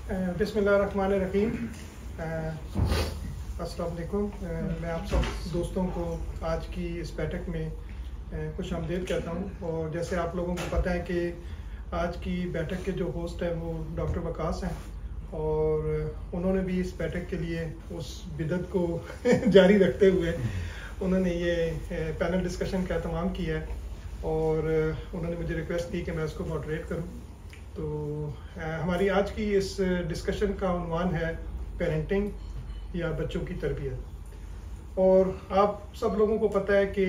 बिस्मिल्लाहिर्रहमानिर्रहीम। अस्सलाम वालेकुम। मैं आप सब दोस्तों को आज की इस बैठक में खुश आमदीद कहता हूँ। और जैसे आप लोगों को पता है कि आज की बैठक के जो होस्ट हैं वो डॉक्टर वकास हैं, और उन्होंने भी इस बैठक के लिए उस बिदत को जारी रखते हुए उन्होंने ये पैनल डिस्कशन का एहतमाम किया है, और उन्होंने मुझे रिक्वेस्ट की कि मैं उसको मॉडरेट करूँ। तो हमारी आज की इस डिस्कशन का उन्वान है पेरेंटिंग या बच्चों की तरबियत। और आप सब लोगों को पता है कि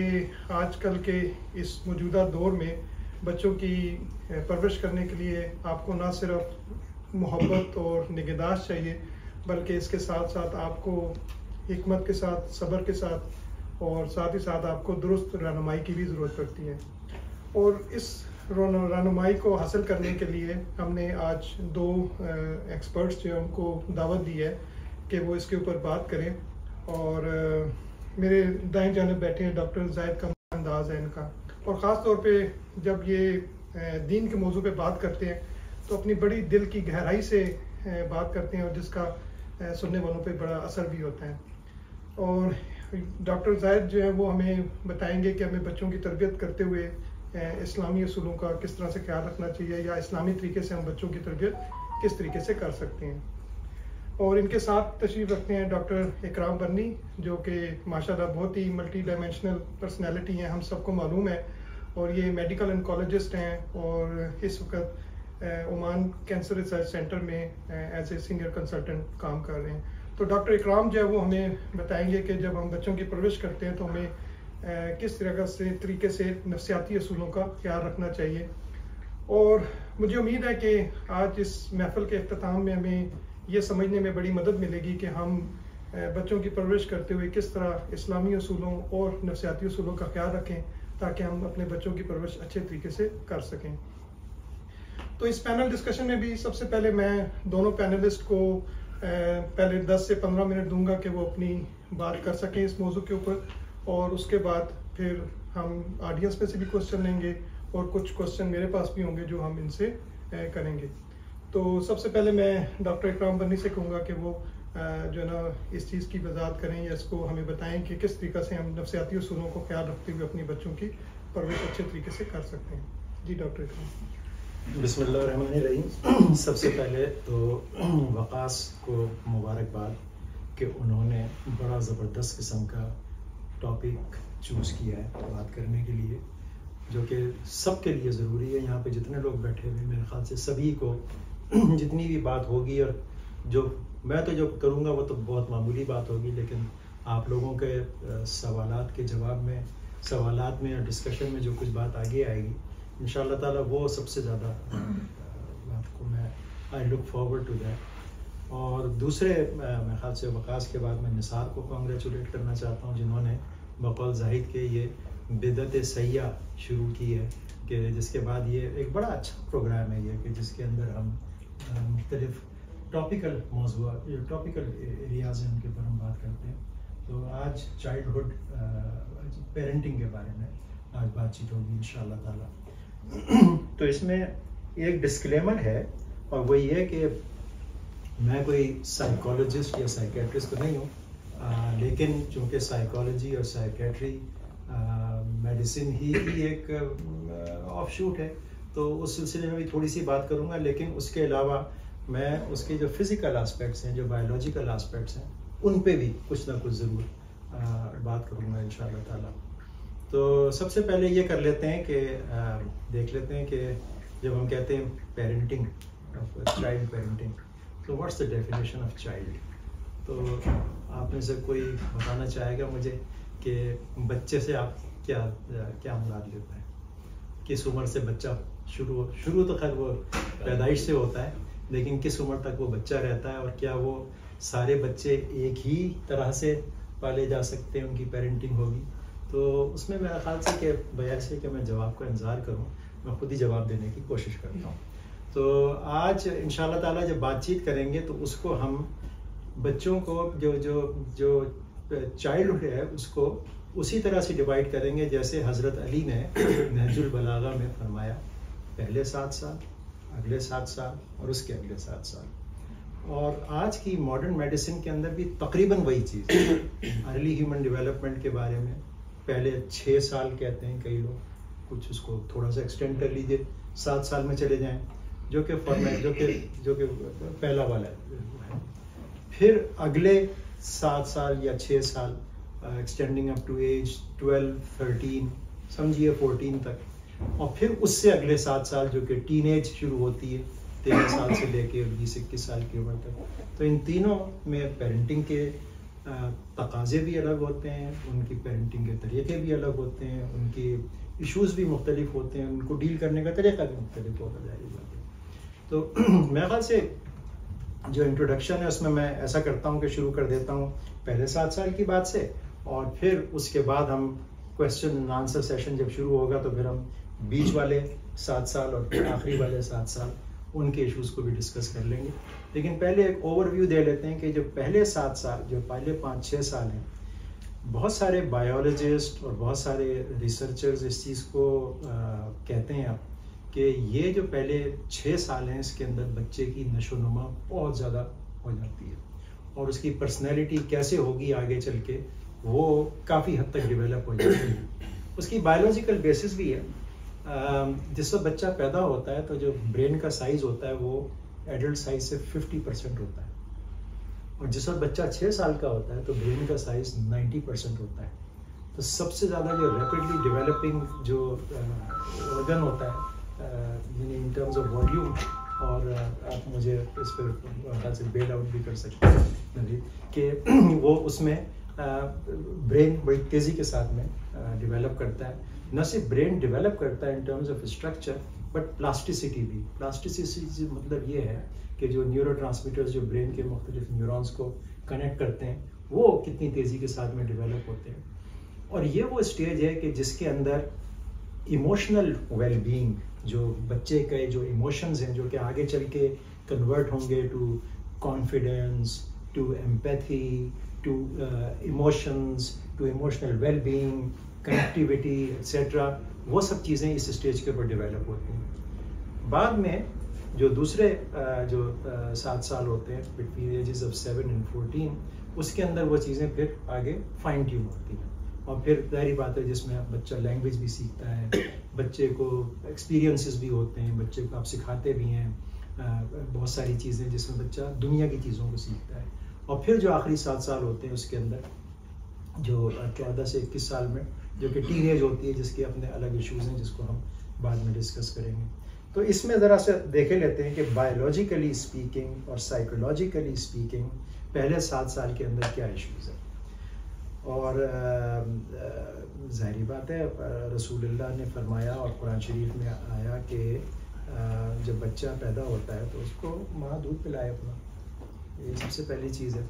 आजकल के इस मौजूदा दौर में बच्चों की परवरिश करने के लिए आपको ना सिर्फ मोहब्बत और निगहदाश्त चाहिए, बल्कि इसके साथ साथ आपको हिकमत के साथ, सब्र के साथ, और साथ ही साथ आपको दुरुस्त रहनुमाई की भी ज़रूरत पड़ती है। और इस रहनुमाई को हासिल करने के लिए हमने आज दो एक्सपर्ट्स जो उनको दावत दी है कि वो इसके ऊपर बात करें। और मेरे दाएं जानिब बैठे हैं डॉक्टर जाहिद कमर अंदाज़ है इनका। और ख़ास तौर पे जब ये दीन के मौजू पे बात करते हैं तो अपनी बड़ी दिल की गहराई से बात करते हैं, और जिसका सुनने वालों पे बड़ा असर भी होता है। और डॉक्टर जाहिद जो है वो हमें बताएंगे कि हमें बच्चों की तरबियत करते हुए इस्लामी असूलों का किस तरह से ख्याल रखना चाहिए, या इस्लामी तरीके से हम बच्चों की तरबियत किस तरीके से कर सकते हैं। और इनके साथ तशरीफ़ रखते हैं डॉक्टर इकराम बन्नी, जो कि माशाल्लाह बहुत ही मल्टी डायमेंशनल पर्सनैलिटी हैं, हम सबको मालूम है। और ये मेडिकल ऑन्कोलॉजिस्ट हैं, और इस वक्त ओमान कैंसर रिसर्च सेंटर में एज ए सीनियर कंसल्टेंट काम कर रहे हैं। तो डॉक्टर इकराम जो है वो हमें बताएंगे कि जब हम बच्चों की परवरिश करते हैं तो हमें किस तरह से तरीके से नफ्सियाती असूलों का ख्याल रखना चाहिए। और मुझे उम्मीद है कि आज इस महफिल के अख्ताम में हमें ये समझने में बड़ी मदद मिलेगी कि हम बच्चों की परवरिश करते हुए किस तरह इस्लामी असूलों और नफ्सियाती असूलों का ख्याल रखें, ताकि हम अपने बच्चों की परवरिश अच्छे तरीके से कर सकें। तो इस पैनल डिस्कशन में भी सबसे पहले मैं दोनों पैनलिस्ट को पहले 10 से 15 मिनट दूंगा कि वो अपनी बात कर सकें इस मौजू के ऊपर, और उसके बाद फिर हम ऑडियंस में से भी क्वेश्चन लेंगे, और कुछ क्वेश्चन मेरे पास भी होंगे जो हम इनसे करेंगे। तो सबसे पहले मैं डॉक्टर इकराम बन्नी से कहूँगा कि वो जो है ना इस चीज़ की वजाहत करें, या इसको हमें बताएं कि किस तरीके से हम नफ्सियाती उसूलों को ख्याल रखते हुए अपनी बच्चों की परवरिश अच्छे तरीके से कर सकते हैं। जी डॉक्टर इकराम। बिस्मिल्लाहिर्रहमानिर्रहीम। सबसे पहले तो वकास को मुबारकबाद कि उन्होंने बड़ा ज़बरदस्त किस्म का टॉपिक चूज़ किया है बात करने के लिए, जो कि सबके लिए ज़रूरी है। यहाँ पे जितने लोग बैठे हुए मेरे ख्याल से सभी को जितनी भी बात होगी, और जो मैं तो जो करूँगा वो तो बहुत मामूली बात होगी, लेकिन आप लोगों के सवालात के जवाब में, सवालात में और डिस्कशन में जो कुछ बात आगे आएगी इंशाअल्लाह ताला वो सबसे ज़्यादा बात को मैं I look forward to that. और दूसरे मेरे ख्याल से वकास के बाद मैं निसार को कॉन्ग्रेचुलेट करना चाहता हूँ, जिन्होंने बकौल जाहिद के ये बिदत सैया शुरू की है, कि जिसके बाद ये एक बड़ा अच्छा प्रोग्राम है ये, कि जिसके अंदर हम मुख्तलिफ टॉपिकल मौजूआ, टॉपिकल एरियाज़ हैं उनके ऊपर हम बात करते हैं। तो आज चाइल्डहुड पेरेंटिंग के बारे में आज बातचीत होगी इंशाअल्लाह ताला। तो इसमें एक डिस्क्लेमर है, और वो ये कि मैं कोई साइकोलॉजिस्ट या साइकेट्रिस्ट तो नहीं हूँ, लेकिन चूँकि साइकोलॉजी और साइकेट्री मेडिसिन ही एक ऑफशूट है, तो उस सिलसिले में भी थोड़ी सी बात करूँगा। लेकिन उसके अलावा मैं उसके जो फिज़िकल आस्पेक्ट्स हैं, जो बायोलॉजिकल आस्पेक्ट्स हैं, उन पे भी कुछ ना कुछ ज़रूर बात करूँगा इंशाअल्लाह ताला। तो सबसे पहले ये कर लेते हैं कि देख लेते हैं कि जब हम कहते हैं पेरेंटिंग, चाइल्ड पेरेंटिंग, तो what's the definition of child. तो आप में से कोई बताना चाहेगा मुझे कि बच्चे से आप क्या मुराद लेते हैं? किस उम्र से बच्चा शुरू तो खैर वो पैदाइश से होता है, लेकिन किस उम्र तक वो बच्चा रहता है, और क्या वो सारे बच्चे एक ही तरह से पाले जा सकते हैं, उनकी पेरेंटिंग होगी? तो उसमें मेरा ख्याल से कि बजाय से कि मैं जवाब का इंतज़ार करूं, मैं खुद ही जवाब देने की कोशिश करता हूं। तो आज इंशाअल्लाह ताला जब बातचीत करेंगे तो उसको हम बच्चों को जो चाइल्डहुड है उसको उसी तरह से डिवाइड करेंगे जैसे हज़रत अली ने नहजुल बलागा में फरमाया, पहले 7 साल, अगले 7 साल और उसके अगले 7 साल। और आज की मॉडर्न मेडिसिन के अंदर भी तकरीबन वही चीज़ है। अर्ली ह्यूमन डेवलपमेंट के बारे में पहले 6 साल कहते हैं कई लोग, कुछ उसको थोड़ा सा एक्सटेंड कर लीजिए 7 साल में चले जाएं, जो कि फॉर्मेट जो कि पहला वाला है। फिर अगले 7 साल या 6 साल एक्सटेंडिंग अप टू एज 12, 13, समझिए 14 तक, और फिर उससे अगले 7 साल जो कि टीनेज शुरू होती है 13 साल से लेके 20-21 साल की उम्र तक। तो इन तीनों में पेरेंटिंग के तकाजे भी अलग होते हैं, उनकी पेरेंटिंग के तरीके भी अलग होते हैं, उनकी इश्यूज़ भी मुख्तलिफ होते हैं, उनको डील करने का तरीका भी मुख्तलिफ होता जाएगा। तो मेरे ख्याल से जो इंट्रोडक्शन है उसमें मैं ऐसा करता हूँ कि शुरू कर देता हूँ पहले 7 साल की बात से, और फिर उसके बाद हम क्वेश्चन एंड आंसर सेशन जब शुरू होगा तो फिर हम बीच वाले 7 साल और फिर आखिरी वाले 7 साल उनके इश्यूज़ को भी डिस्कस कर लेंगे। लेकिन पहले एक ओवरव्यू दे लेते हैं कि जो पहले 7 साल, जो पहले 5-6 साल हैं, बहुत सारे बायोलॉजिस्ट और बहुत सारे रिसर्चर्स इस चीज़ को कहते हैं अब कि ये जो पहले 6 साल हैं इसके अंदर बच्चे की नशोनुमा बहुत ज़्यादा हो जाती है, और उसकी पर्सनैलिटी कैसे होगी आगे चल के वो काफ़ी हद तक डेवलप हो जाती है। उसकी बायोलॉजिकल बेसिस भी है। जिस वक्त बच्चा पैदा होता है तो जो ब्रेन का साइज़ होता है वो एडल्ट साइज से 50% होता है, और जिस वक्त बच्चा 6 साल का होता है तो ब्रेन का साइज़ 90% होता है। तो सबसे ज़्यादा जो रैपिडली डेवलपिंग जो ऑर्गन होता है इन टर्म्स ऑफ वॉल्यूम, और आप मुझे इस पर से बेल आउट भी कर सकते हैं कि वो उसमें ब्रेन बड़ी तेज़ी के साथ में डेवलप करता है। न सिर्फ ब्रेन डेवलप करता है in terms of structure, but plasticity भी। प्लास्टिसिटी मतलब ये है कि जो न्यूरोट्रांसमीटर्स जो ब्रेन के मुख्तलिफ न्यूरॉन्स को कनेक्ट करते हैं वो कितनी तेज़ी के साथ में डेवलप होते हैं। और ये वो स्टेज है कि जिसके अंदर इमोशनल वेलबींग, जो बच्चे के जो इमोशंस हैं जो कि आगे चल के कन्वर्ट होंगे to confidence, to empathy, to emotions, to emotional wellbeing, connectivity etcetera, वो सब चीज़ें इस स्टेज के ऊपर डेवलप होती हैं। बाद में जो दूसरे 7 साल होते हैं बिटवीन एजेस ऑफ 7 and 14, उसके अंदर वो चीज़ें फिर आगे फाइन ट्यून होती हैं, और फिर जाहिर बात है जिसमें बच्चा लैंग्वेज भी सीखता है, बच्चे को एक्सपीरियंसेस भी होते हैं, बच्चे को आप सिखाते भी हैं बहुत सारी चीज़ें जिसमें बच्चा दुनिया की चीज़ों को सीखता है। और फिर जो आखिरी 7 साल होते हैं उसके अंदर जो 14 से 21 साल में जो कि टीनेज होती है, जिसके अपने अलग इश्यूज़ हैं जिसको हम बाद में डिस्कस करेंगे। तो इसमें ज़रा से देखे लेते हैं कि बायोलॉजिकली स्पीकिंग और साइकोलॉजिकली स्पीकिंग पहले 7 साल के अंदर क्या इश्यूज़ हैं। और ज़ाहिर बात है रसूलुल्लाह ने फरमाया और कुरान शरीफ में आया कि जब बच्चा पैदा होता है तो उसको माँ दूध पिलाए अपना, ये सबसे पहली चीज़ है।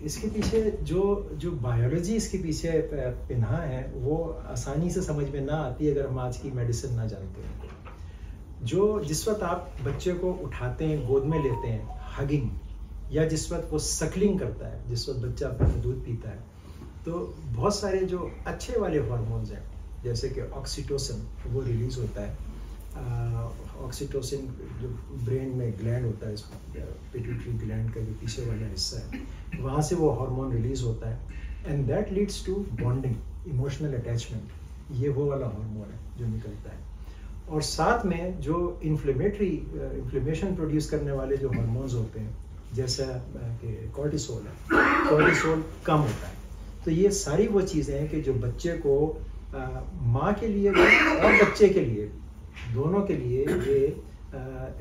इसके पीछे जो बायोलॉजी इसके पीछे पिन्हा है वो आसानी से समझ में ना आती अगर हम आज की मेडिसिन ना जानते हैं। जिस वक्त आप बच्चे को उठाते हैं, गोद में लेते हैं, हगिंग, या जिस वक्त वो सकलिंग करता है, जिस वक्त बच्चा अपना दूध पीता है, तो बहुत सारे जो अच्छे वाले हार्मोन्स हैं जैसे कि ऑक्सीटोसिन वो रिलीज़ होता है। ऑक्सीटोसिन जो ब्रेन में ग्लैंड होता है, पिट्यूटरी ग्लैंड का जो पीछे वाला हिस्सा है, वहाँ से वो हार्मोन रिलीज़ होता है, and that leads to bonding, emotional attachment. ये वो वाला हार्मोन है जो निकलता है। और साथ में जो इन्फ्लेमेशन प्रोड्यूस करने वाले जो हार्मोन्स होते हैं जैसा कि कॉर्टिसोल है, कॉर्टिसोल कम होता है। तो ये सारी वो चीज़ें हैं कि जो बच्चे को माँ के लिए और बच्चे के लिए दोनों के लिए ये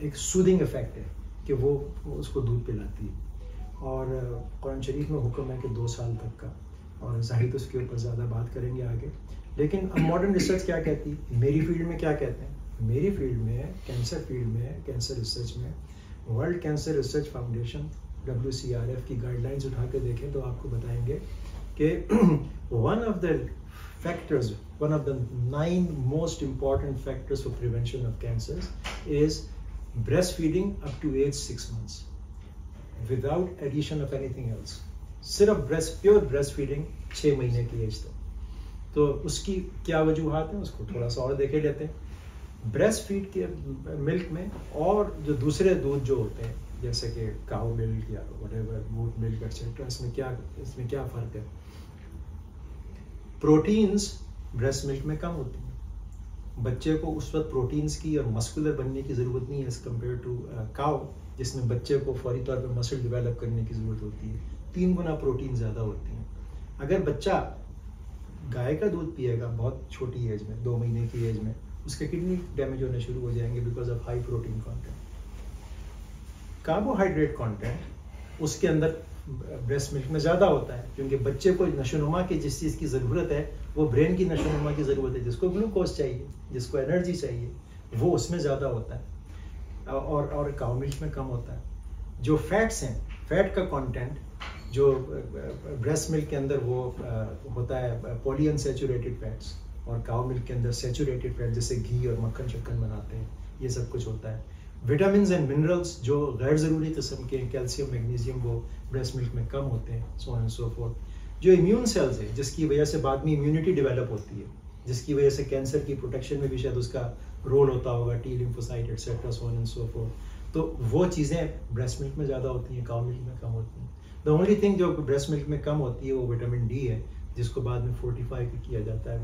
एक सूदिंग इफेक्ट है कि वो उसको दूध पिलाती है। और कुरान शरीफ में हुक्म है कि 2 साल तक का, और जाहिर तो उसके ऊपर ज़्यादा बात करेंगे आगे। लेकिन अब मॉडर्न रिसर्च क्या कहती है, मेरी फील्ड में क्या कहते हैं, मेरी फील्ड में कैंसर फील्ड में, कैंसर रिसर्च में world cancer research foundation WCRF की गाइडलाइंस उठा के देखें तो आपको बताएंगे कि one of the 9 most important factors for prevention of cancers is breastfeeding up to age 6 months without addition of anything else। सिर्फ प्योर ब्रेस्ट फीडिंग 6 महीने की एज तक। तो उसकी क्या वजूहात हैं उसको थोड़ा सा और देखे लेते हैं। ब्रेस्ट फीड के मिल्क में और जो दूसरे दूध जो होते हैं जैसे कि काउ मिल्क या व्हाटएवर बूट मिल्क एक्सेट्रा, इसमें क्या फ़र्क है? प्रोटीन्स ब्रेस्ट मिल्क में कम होती हैं। बच्चे को उस वक्त प्रोटीन्स की और मस्कुलर बनने की ज़रूरत नहीं है एज़ कम्पेयर टू काउ, जिसमें बच्चे को फौरी तौर पर मसल डेवलप करने की ज़रूरत होती है। 3 गुना प्रोटीन ज़्यादा होती हैं। अगर बच्चा गाय का दूध पिएगा बहुत छोटी एज में, 2 महीने की एज में, उसके किडनी डैमेज होने शुरू हो जाएंगे because of high protein content. Carbohydrate content उसके अंदर ब्रेस्ट मिल्क में ज़्यादा होता है, क्योंकि बच्चे को नशोनुमा की जिस चीज़ की ज़रूरत है वो ब्रेन की नशोनुमा की ज़रूरत है, जिसको ग्लूकोज चाहिए, जिसको एनर्जी चाहिए, वो उसमें ज़्यादा होता है और काउ मिल्क में कम होता है। जो फैट्स हैं, फैट का कंटेंट जो ब्रेस्ट मिल्क के अंदर वो होता है पॉलीअनसैचुरेटेड फैट्स, और काउ मिल्क के अंदर सैचुरेटेड फैट जैसे घी और मक्खन शक्कन बनाते हैं, ये सब कुछ होता है। विटामिन एंड मिनरल्स जो गैर ज़रूरी किस्म के, कैल्शियम मैग्नीशियम, वो ब्रेस्ट मिल्क में कम होते हैं, सो ऑन एंड सो फोर्थ। जो इम्यून सेल्स है जिसकी वजह से बाद में इम्यूनिटी डेवलप होती है, जिसकी वजह से कैंसर की प्रोटेक्शन में भी शायद उसका रोल होता होगा, T lymphocyte etcetera, so on and so fourth, तो वो चीज़ें ब्रेस्ट मिल्क में ज़्यादा होती हैं, काउ मिल्क में कम होती हैं। द ओनली थिंग जो ब्रेस्ट मिल्क में कम होती है वो विटामिन डी है, जिसको बाद में फोर्टिफाई किया जाता है।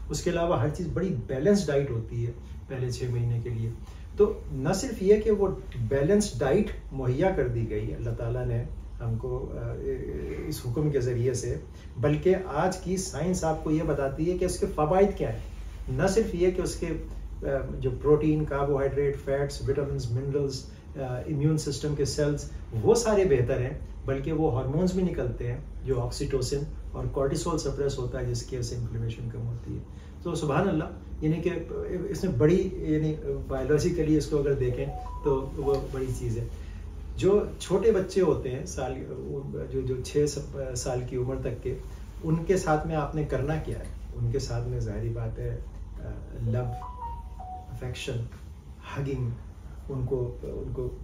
उसके अलावा हर चीज़ बड़ी बैलेंस डाइट होती है पहले 6 महीने के लिए। तो न सिर्फ ये कि वो बैलेंस डाइट मुहैया कर दी गई है अल्लाह ताला ने हमको इस हुक्म के ज़रिए से, बल्कि आज की साइंस आपको ये बताती है कि उसके फ़वाइद क्या है। न सिर्फ ये कि उसके जो protein, carbohydrate, fats, vitamins, minerals, immune system के सेल्स वो सारे बेहतर हैं, बल्कि वो हार्मोन्स भी निकलते हैं जो ऑक्सीटोसिन और कॉर्टिसोल सप्रेस होता है, जिसकी वजह से इन्फ्लेमेशन कम होती है। तो सुभान अल्लाह, यानी कि इसमें बड़ी, यानी बायोलॉजिकली इसको अगर देखें तो वो बड़ी चीज़ है। जो छोटे बच्चे होते हैं जो 6 साल की उम्र तक के, उनके साथ में आपने करना क्या है? उनके साथ में ज़ाहिरी बात है लव, अफेक्शन, हगिंग, उनको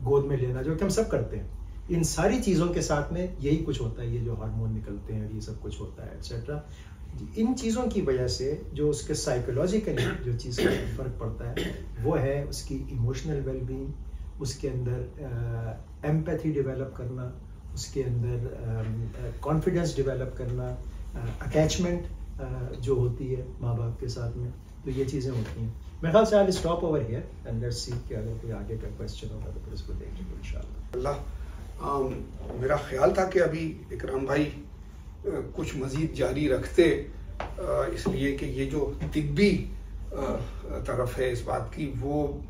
गोद में लेना, जो कि हम सब करते हैं। इन सारी चीज़ों के साथ में यही कुछ होता है, ये जो हार्मोन निकलते हैं, ये सब कुछ होता है एक्सेट्रा। इन चीज़ों की वजह से जो उसके साइकोलॉजिकली जो चीज़ का फ़र्क पड़ता है वो है उसकी इमोशनल वेलबींग, उसके अंदर एम्पैथी डेवलप करना, उसके अंदर कॉन्फिडेंस डेवलप करना, अटैचमेंट जो होती है माँ बाप के साथ में, तो ये चीज़ें होती हैं। मेरे ख्याल से I will stop over here and let's see कि अगर कोई आगे का क्वेश्चन होगा तो फिर उसको देखेंगे इंशाल्लाह। मेरा ख्याल था कि अभी इकराम भाई कुछ मज़ीद जारी रखते, इसलिए कि ये जो तिब्बी तरफ है इस बात की, वो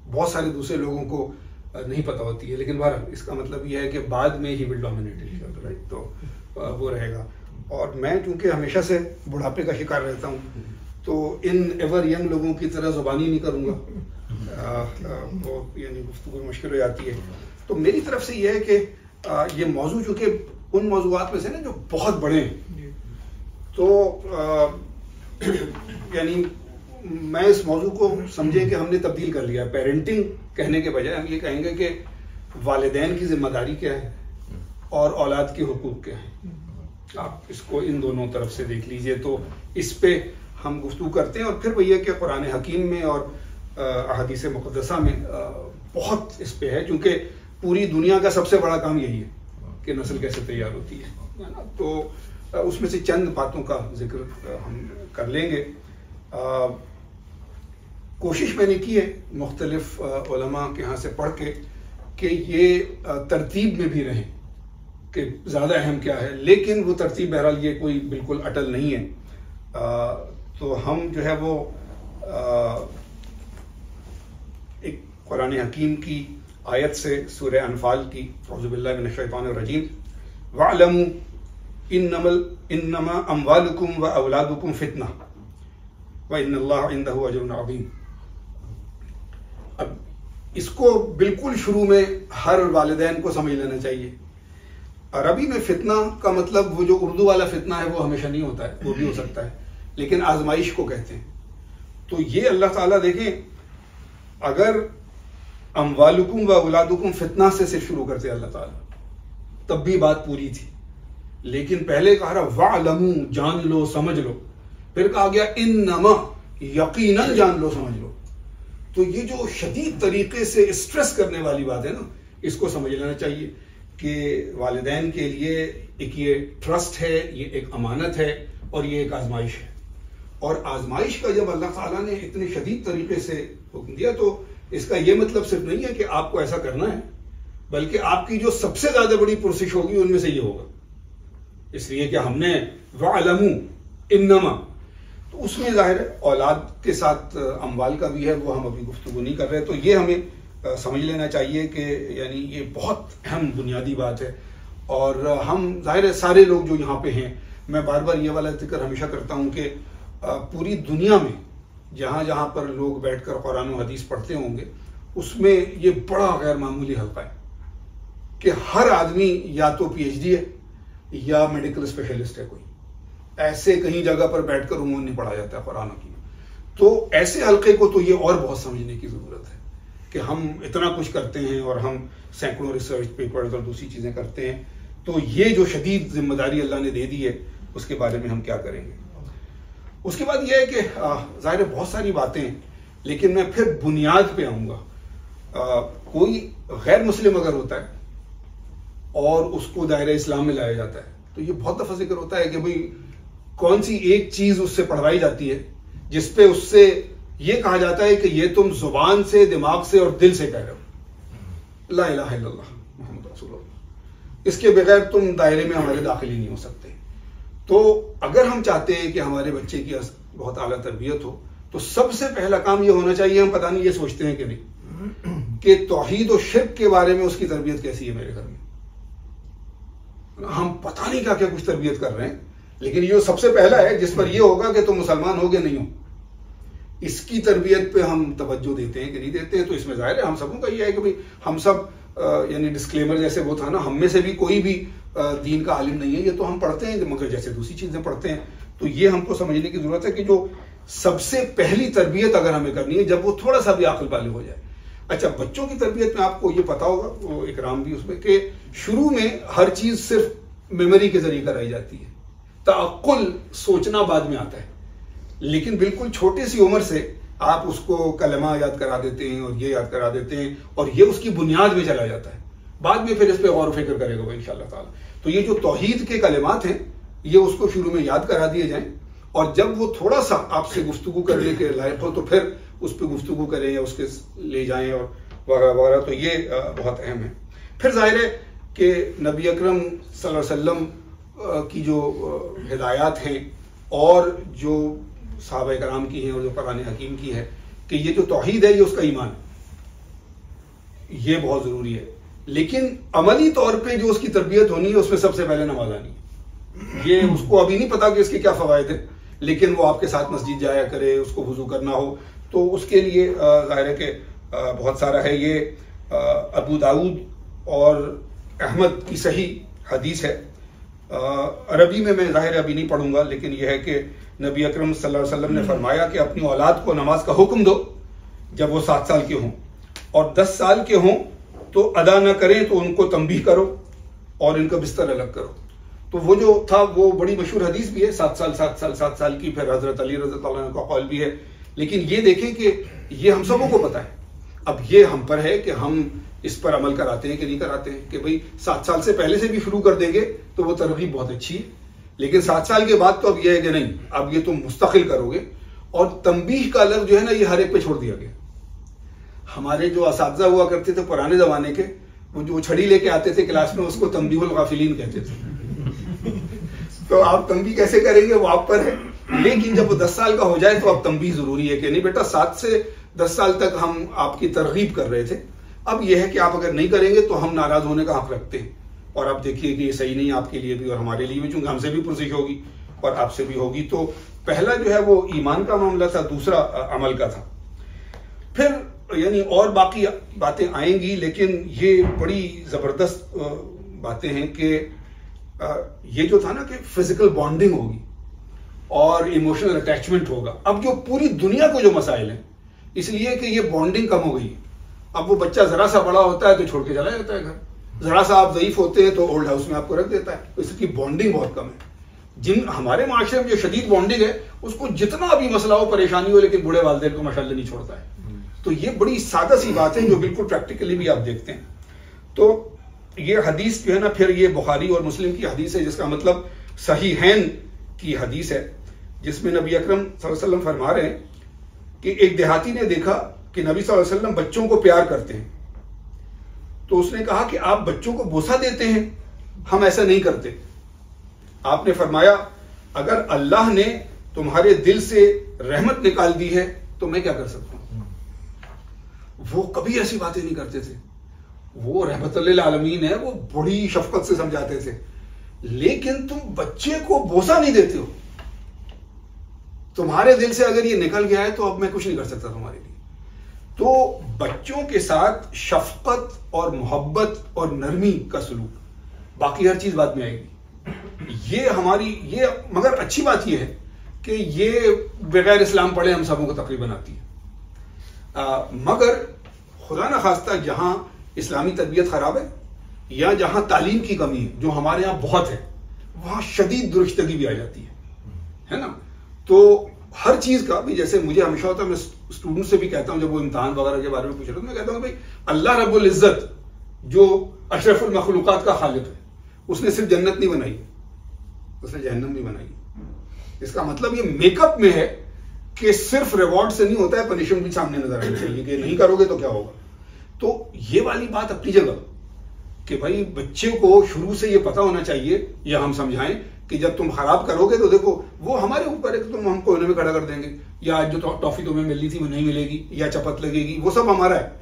बहुत सारे दूसरे लोगों को नहीं पता होती है, लेकिन बहरहाल इसका मतलब ये है कि बाद में ही विल डोमिनेट, राइट, तो वो रहेगा। और मैं चूँकि हमेशा से बुढ़ापे का शिकार रहता हूँ, तो इन एवर यंग लोगों की तरह ज़ुबानी नहीं करूँगा, वो यानी गुफ्तगू मुश्किल हो जाती है। तो मेरी तरफ से ये है कि ये मौजू चूँकि उन मौजूआत में से ना जो बहुत बड़े हैं, तो यानी मैं इस मौजू को समझे कि हमने तब्दील कर लिया। पेरेंटिंग कहने के बजाय हम ये कहेंगे कि वालिदैन की जिम्मेदारी क्या है और औलाद के हुकूक क्या है। आप इसको इन दोनों तरफ से देख लीजिए, तो इस पे हम गुफ्तगू करते हैं। और फिर वही है कि कुरान हकीम में और अहादीस मुक़द्दसा में बहुत इस पे है, क्योंकि पूरी दुनिया का सबसे बड़ा काम यही है कि नस्ल कैसे तैयार होती है ना। तो उसमें से चंद बातों का जिक्र हम कर लेंगे। कोशिश मैंने की है मुख्तलिफ उलमा के यहाँ से पढ़ के कि ये तरतीब में भी रहें कि ज़्यादा अहम क्या है, लेकिन वो तरतीब बहरहाल ये कोई बिल्कुल अटल नहीं है। तो हम जो है वो एक कुरान हकीम की आयत से सूरह अनफाल की, औज़ु बिल्लाहि मिनश शैतानिर रजीम, वअलमू इन्नमा अम्वालुकुम व औलादुकुम फितना व इन्नल्लाह इंदहु अजरुन अज़ीम। अब इसको बिल्कुल शुरू में हर वालिदैन को समझ लेना चाहिए। अरबी में फितना का मतलब वो जो उर्दू वाला फितना है वो हमेशा नहीं होता है, वो भी हो सकता है, लेकिन आजमाइश को कहते हैं। तो ये अल्लाह ताला देखें, अगर अम्वालुकुम व औलादुकुम फितना से सिर्फ शुरू करते अल्लाह ताला, तब भी बात पूरी थी। लेकिन पहले कहा रहा वअलमू, जान लो, समझ लो, फिर कहा गया इन्नमा, यकीनन जान लो, समझ लो। तो ये जो शदीद तरीके से स्ट्रेस करने वाली बात है ना, इसको समझ लेना चाहिए कि वालिदैन के लिए एक ये ट्रस्ट है, ये एक अमानत है और ये एक आजमाइश है। और आजमाइश का जब अल्लाह ताला ने इतने शदीद तरीके से हुक्म दिया तो इसका ये मतलब सिर्फ नहीं है कि आपको ऐसा करना है, बल्कि आपकी जो सबसे ज्यादा बड़ी पुरसिश होगी उनमें से ये होगा। इसलिए कि हमने वअलमू इन्नमा, तो उसमें जाहिर है औलाद के साथ अम्वाल का भी है, वो हम अभी गुफ्तगू नहीं कर रहे। तो ये हमें समझ लेना चाहिए कि यानी ये बहुत अहम बुनियादी बात है। और हम जाहिर है सारे लोग जो यहाँ पे हैं, मैं बार बार ये वाला जिक्र हमेशा करता हूँ कि पूरी दुनिया में जहाँ जहाँ पर लोग बैठकर कुरान और हदीस पढ़ते होंगे, उसमें ये बड़ा गैर मामूली हल्का है कि हर आदमी या तो PhD है या मेडिकल स्पेशलिस्ट है कोई, ऐसे कहीं जगह पर बैठकर उन्होंने नहीं पढ़ा जाता है कुरान की। तो ऐसे हल्के को तो ये और बहुत समझने की जरूरत है कि हम इतना कुछ करते हैं और हम सैकड़ों रिसर्च पेपर्स और दूसरी चीजें करते हैं, तो ये जो शदीद जिम्मेदारी अल्लाह ने दे दी है उसके बारे में हम क्या करेंगे। उसके बाद यह है कि जाहिर है बहुत सारी बातें हैं, लेकिन मैं फिर बुनियाद पे आऊंगा। कोई गैर मुस्लिम अगर होता है और उसको दायरा इस्लाम में लाया जाता है, तो ये बहुत दफा जिक्र होता है कि भाई कौन सी एक चीज उससे पढ़वाई जाती है जिसपे उससे ये कहा जाता है कि ये तुम जुबान से, दिमाग से और दिल से कह रहे हो ला इलाहा इल्लल्लाह मुहम्मद रसूलुल्लाह, इसके बगैर तुम दायरे में हमारे दाखिल ही नहीं हो सकते। तो अगर हम चाहते हैं कि हमारे बच्चे की बहुत आला तरबियत हो, तो सबसे पहला काम ये होना चाहिए, हम पता नहीं ये सोचते हैं कि नहीं, कि तौहीद और शिर्क के बारे में उसकी तरबियत कैसी है मेरे घर में। हम पता नहीं क्या क्या कुछ तरबियत कर रहे हैं, लेकिन ये सबसे पहला है जिस पर यह होगा कि तुम मुसलमान हो गए नहीं हो, इसकी तरबियत पे हम तवज्जो देते हैं कि नहीं देते हैं। तो इसमें जाहिर है हम सबों का यह है कि भाई हम सब यानी डिस्क्लेमर जैसे वो था ना, हम में से भी कोई भी दीन का आलिम नहीं है, ये तो हम पढ़ते हैं मगर जैसे दूसरी चीजें पढ़ते हैं। तो ये हमको समझने की जरूरत है कि जो सबसे पहली तरबियत अगर हमें करनी है जब वो थोड़ा सा भी अक्ल वाले हो जाए। अच्छा, बच्चों की तरबियत में आपको ये पता होगा, वो इकराम भी उसमें, कि शुरू में हर चीज सिर्फ मेमोरी के जरिए कराई जाती है, ताक़ुल सोचना बाद में आता है। लेकिन बिल्कुल छोटी सी उम्र से आप उसको कलमा याद करा देते हैं और ये याद करा देते हैं और ये उसकी बुनियाद में चला जाता है, बाद में फिर इस पर गौर फिक्र करेगा वो इंशाअल्लाह ताला। तो ये जो तौहीद के कलिमात हैं ये उसको शुरू में याद करा दिए जाएं, और जब वो थोड़ा सा आपसे गुफ्तगू करने के लायक हो तो फिर उस पर गुफ्तगू करें या उसके ले जाएं और वगैरह वगैरह। तो ये बहुत अहम है। फिर जाहिर है कि नबी अकरम सल्लल्लाहु अलैहि वसल्लम की जो हिदायत हैं और जो सहाबा कराम की हैं और जो कुरान हकीम की है कि ये जो तौहीद है ये उसका ईमान है, ये बहुत जरूरी है। लेकिन अमली तौर पे जो उसकी तरबियत होनी है उसमें सबसे पहले नमाज आनी है। ये उसको अभी नहीं पता कि इसके क्या फवायद है, लेकिन वो आपके साथ मस्जिद जाया करे, उसको वुजू करना हो, तो उसके लिए जाहिर है कि बहुत सारा है। ये अबू दाऊद और अहमद की सही हदीस है। अरबी में मैं जाहिर अभी नहीं पढ़ूंगा, लेकिन यह है कि नबी अकरम सल्लल्लाहु अलैहि वसल्लम ने फरमाया कि अपनी औलाद को नमाज का हुक्म दो जब वो 7 साल के हों, और 10 साल के हों तो अदा न करें तो उनको तंबीह करो और इनका बिस्तर अलग करो। तो वो जो था वो बड़ी मशहूर हदीस भी है, 7 साल की। फिर हजरत अली रज़ी अल्लाह अन्हु का कौल भी है। लेकिन ये देखें कि ये हम सबों को पता है, अब ये हम पर है कि हम इस पर अमल कराते हैं कि नहीं कराते हैं। कि भाई 7 साल से पहले से भी शुरू कर देंगे तो वो तरगीब बहुत अच्छी है, लेकिन 7 साल के बाद तो अब यह है कि नहीं, अब ये तुम मुस्तकिल करोगे। और तंबीह का लफ्ज़ जो है ना, ये हर एक पे छोड़ दिया गया। हमारे जो असातिज़ा हुआ करते थे पुराने जमाने के, वो जो छड़ी लेके आते थे क्लास में, उसको तंबीहुल गाफिलीन कहते थे। तो आप तंबीह कैसे करेंगे वो आप पर है। लेकिन जब वो 10 साल का हो जाए तो अब तंबीह जरूरी है कि नहीं बेटा, 7 से 10 साल तक हम आपकी तरगीब कर रहे थे, अब यह है कि आप अगर नहीं करेंगे तो हम नाराज होने का हक रखते हैं। और आप देखिए कि ये सही नहीं है आपके लिए भी और हमारे लिए भी, चूंकि हमसे भी पुरसिश होगी और आपसे भी होगी। तो पहला जो है वो ईमान का मामला था, दूसरा अमल का था। फिर यानी और बाकी बातें आएंगी, लेकिन ये बड़ी जबरदस्त बातें हैं कि ये जो था ना कि फिजिकल बॉन्डिंग होगी और इमोशनल अटैचमेंट होगा। अब जो पूरी दुनिया को जो मसाइल हैं, इसलिए कि ये बॉन्डिंग कम हो गई है। अब वो बच्चा जरा सा बड़ा होता है तो छोड़ के चला जाता है घर, जरा सा आप ज़ईफ होते हैं तो ओल्ड हाउस में आपको रख देता है। तो इसकी बॉन्डिंग बहुत कम है। जिन हमारे माशरे में जो शदीद बॉन्डिंग है, उसको जितना भी मसला हो, परेशानी हो, लेकिन बूढ़े वालिदैन को माशाअल्लाह नहीं छोड़ता है। तो ये बड़ी सादा सी बात है जो बिल्कुल प्रैक्टिकली भी आप देखते हैं। तो ये हदीस जो है ना, फिर ये बुखारी और मुस्लिम की हदीस है, जिसका मतलब सहीहैन की हदीस है, जिसमें नबी अकरम सल्लल्लाहु अलैहि वसल्लम फरमा रहे हैं कि एक देहाती ने देखा कि नबी सल्लल्लाहु अलैहि वसल्लम बच्चों को प्यार करते हैं, तो उसने कहा कि आप बच्चों को बोसा देते हैं, हम ऐसा नहीं करते। आपने फरमाया अगर अल्लाह ने तुम्हारे दिल से रहमत निकाल दी है तो मैं क्या कर सकता हूं। वो कभी ऐसी बातें नहीं करते थे, वो रहमतुल्लिल आलमीन है, वो बड़ी शफकत से समझाते थे। लेकिन तुम बच्चे को बोसा नहीं देते हो, तुम्हारे दिल से अगर ये निकल गया है तो अब मैं कुछ नहीं कर सकता तुम्हारे लिए। तो बच्चों के साथ शफकत और मोहब्बत और नरमी का सलूक, बाकी हर चीज बाद में आएगी। ये हमारी ये मगर अच्छी बात ये है कि ये बगैर इस्लाम पढ़े हम सबों को तकरीबन आती है। मगर खुदा न खास्ता जहां इस्लामी तरबियत खराब है या जहां तालीम की कमी है, जो हमारे यहां बहुत है, वहां शदीद दुरुस्तगी भी आ जाती है ना। तो हर चीज का भी, जैसे मुझे हमेशा होता है, मैं स्टूडेंट से भी कहता हूं जब वो इम्तिहान वगैरह के बारे में पूछ रहे, तो मैं कहता हूं भाई अल्लाह रब्बुल इज्जत जो अशरफुल मखलूकात का खालिक है, उसने सिर्फ जन्नत नहीं बनाई, उसने जहन्नम भी बनाई। इसका मतलब ये मेकअप में है कि सिर्फ रिवॉर्ड से नहीं होता है, पनिशमेंट भी सामने नजर आनी चाहिए कि नहीं करोगे तो क्या होगा। तो ये वाली बात अपनी जगह कि भाई बच्चे को शुरू से ये पता होना चाहिए, या हम समझाएं कि जब तुम खराब करोगे तो देखो वो हमारे ऊपर है कि तुम हमको कोने में खड़ा कर देंगे, या आज जो टॉफी तुम्हें मिलनी थी वो नहीं मिलेगी, या चपत लगेगी, वो सब हमारा है।